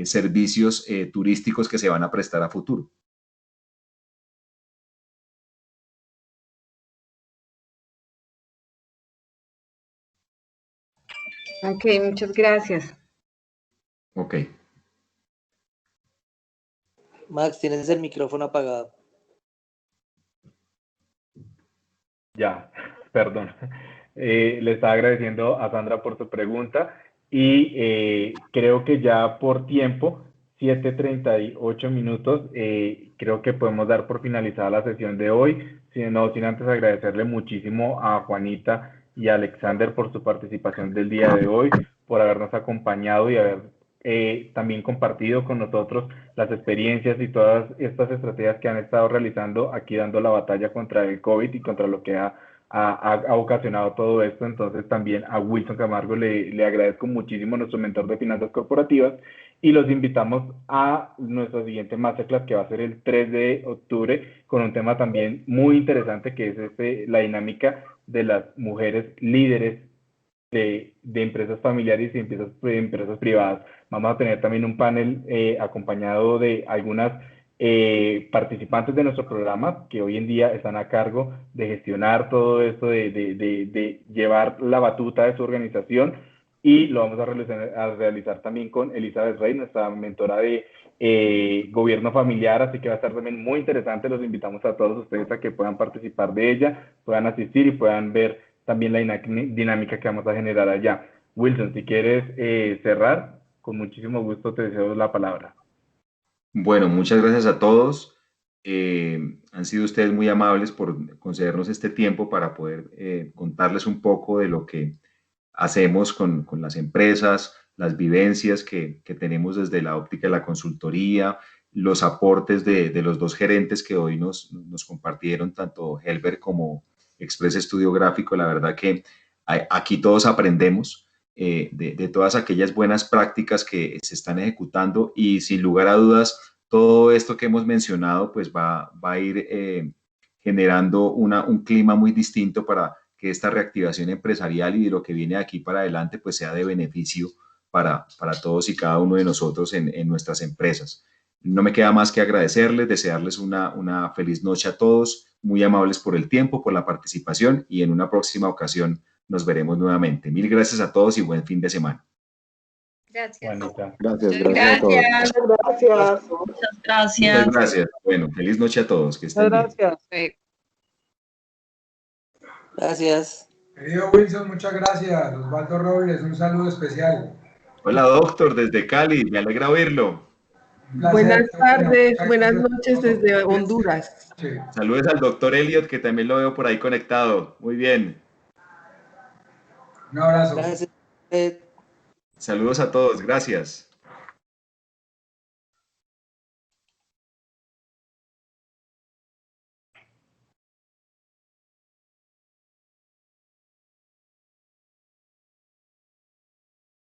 servicios turísticos que se van a prestar a futuro. Ok, muchas gracias. Ok. Max, tienes el micrófono apagado. Ya, perdón. Le estaba agradeciendo a Sandra por su pregunta y creo que ya por tiempo, 7:38 minutos, creo que podemos dar por finalizada la sesión de hoy, sin antes agradecerle muchísimo a Juanita y a Alexander por su participación del día de hoy, por habernos acompañado y haber también compartido con nosotros las experiencias y todas estas estrategias que han estado realizando aquí, dando la batalla contra el COVID y contra lo que ha ocasionado todo esto. Entonces también a Wilson Camargo le agradezco muchísimo, nuestro mentor de finanzas corporativas, y los invitamos a nuestra siguiente masterclass, que va a ser el 3 de octubre, con un tema también muy interesante, que es la dinámica de las mujeres líderes de empresas familiares y empresas privadas. Vamos a tener también un panel acompañado de algunas participantes de nuestro programa que hoy en día están a cargo de gestionar todo esto, de llevar la batuta de su organización, y lo vamos a realizar también con Elizabeth Rey, nuestra mentora de gobierno familiar, así que va a estar también muy interesante. Los invitamos a todos ustedes a que puedan participar de ella, puedan asistir y puedan ver también la dinámica que vamos a generar allá. Wilson, si quieres cerrar, con muchísimo gusto te deseo la palabra. Bueno, muchas gracias a todos. Han sido ustedes muy amables por concedernos este tiempo para poder contarles un poco de lo que hacemos con las empresas, las vivencias que tenemos desde la óptica de la consultoría, los aportes de los dos gerentes que hoy nos compartieron, tanto Helber como Express Estudio Gráfico. La verdad que aquí todos aprendemos de todas aquellas buenas prácticas que se están ejecutando, y sin lugar a dudas todo esto que hemos mencionado pues va a ir generando un clima muy distinto para que esta reactivación empresarial y de lo que viene de aquí para adelante pues sea de beneficio para todos y cada uno de nosotros en nuestras empresas. No me queda más que agradecerles, desearles una feliz noche a todos, muy amables por el tiempo, por la participación, y en una próxima ocasión nos veremos nuevamente. Mil gracias a todos y buen fin de semana. Gracias. Gracias a todos. Gracias. Muchas gracias. Muchas gracias. Bueno, feliz noche a todos. Que estén bien. Gracias. Gracias. Querido Wilson, muchas gracias. Osvaldo Robles, un saludo especial. Hola, doctor, desde Cali. Me alegra oírlo. Buenas tardes, buenas noches desde Honduras. Sí. Saludos al doctor Elliot, que también lo veo por ahí conectado. Muy bien. Un abrazo. Gracias. Saludos a todos. Gracias.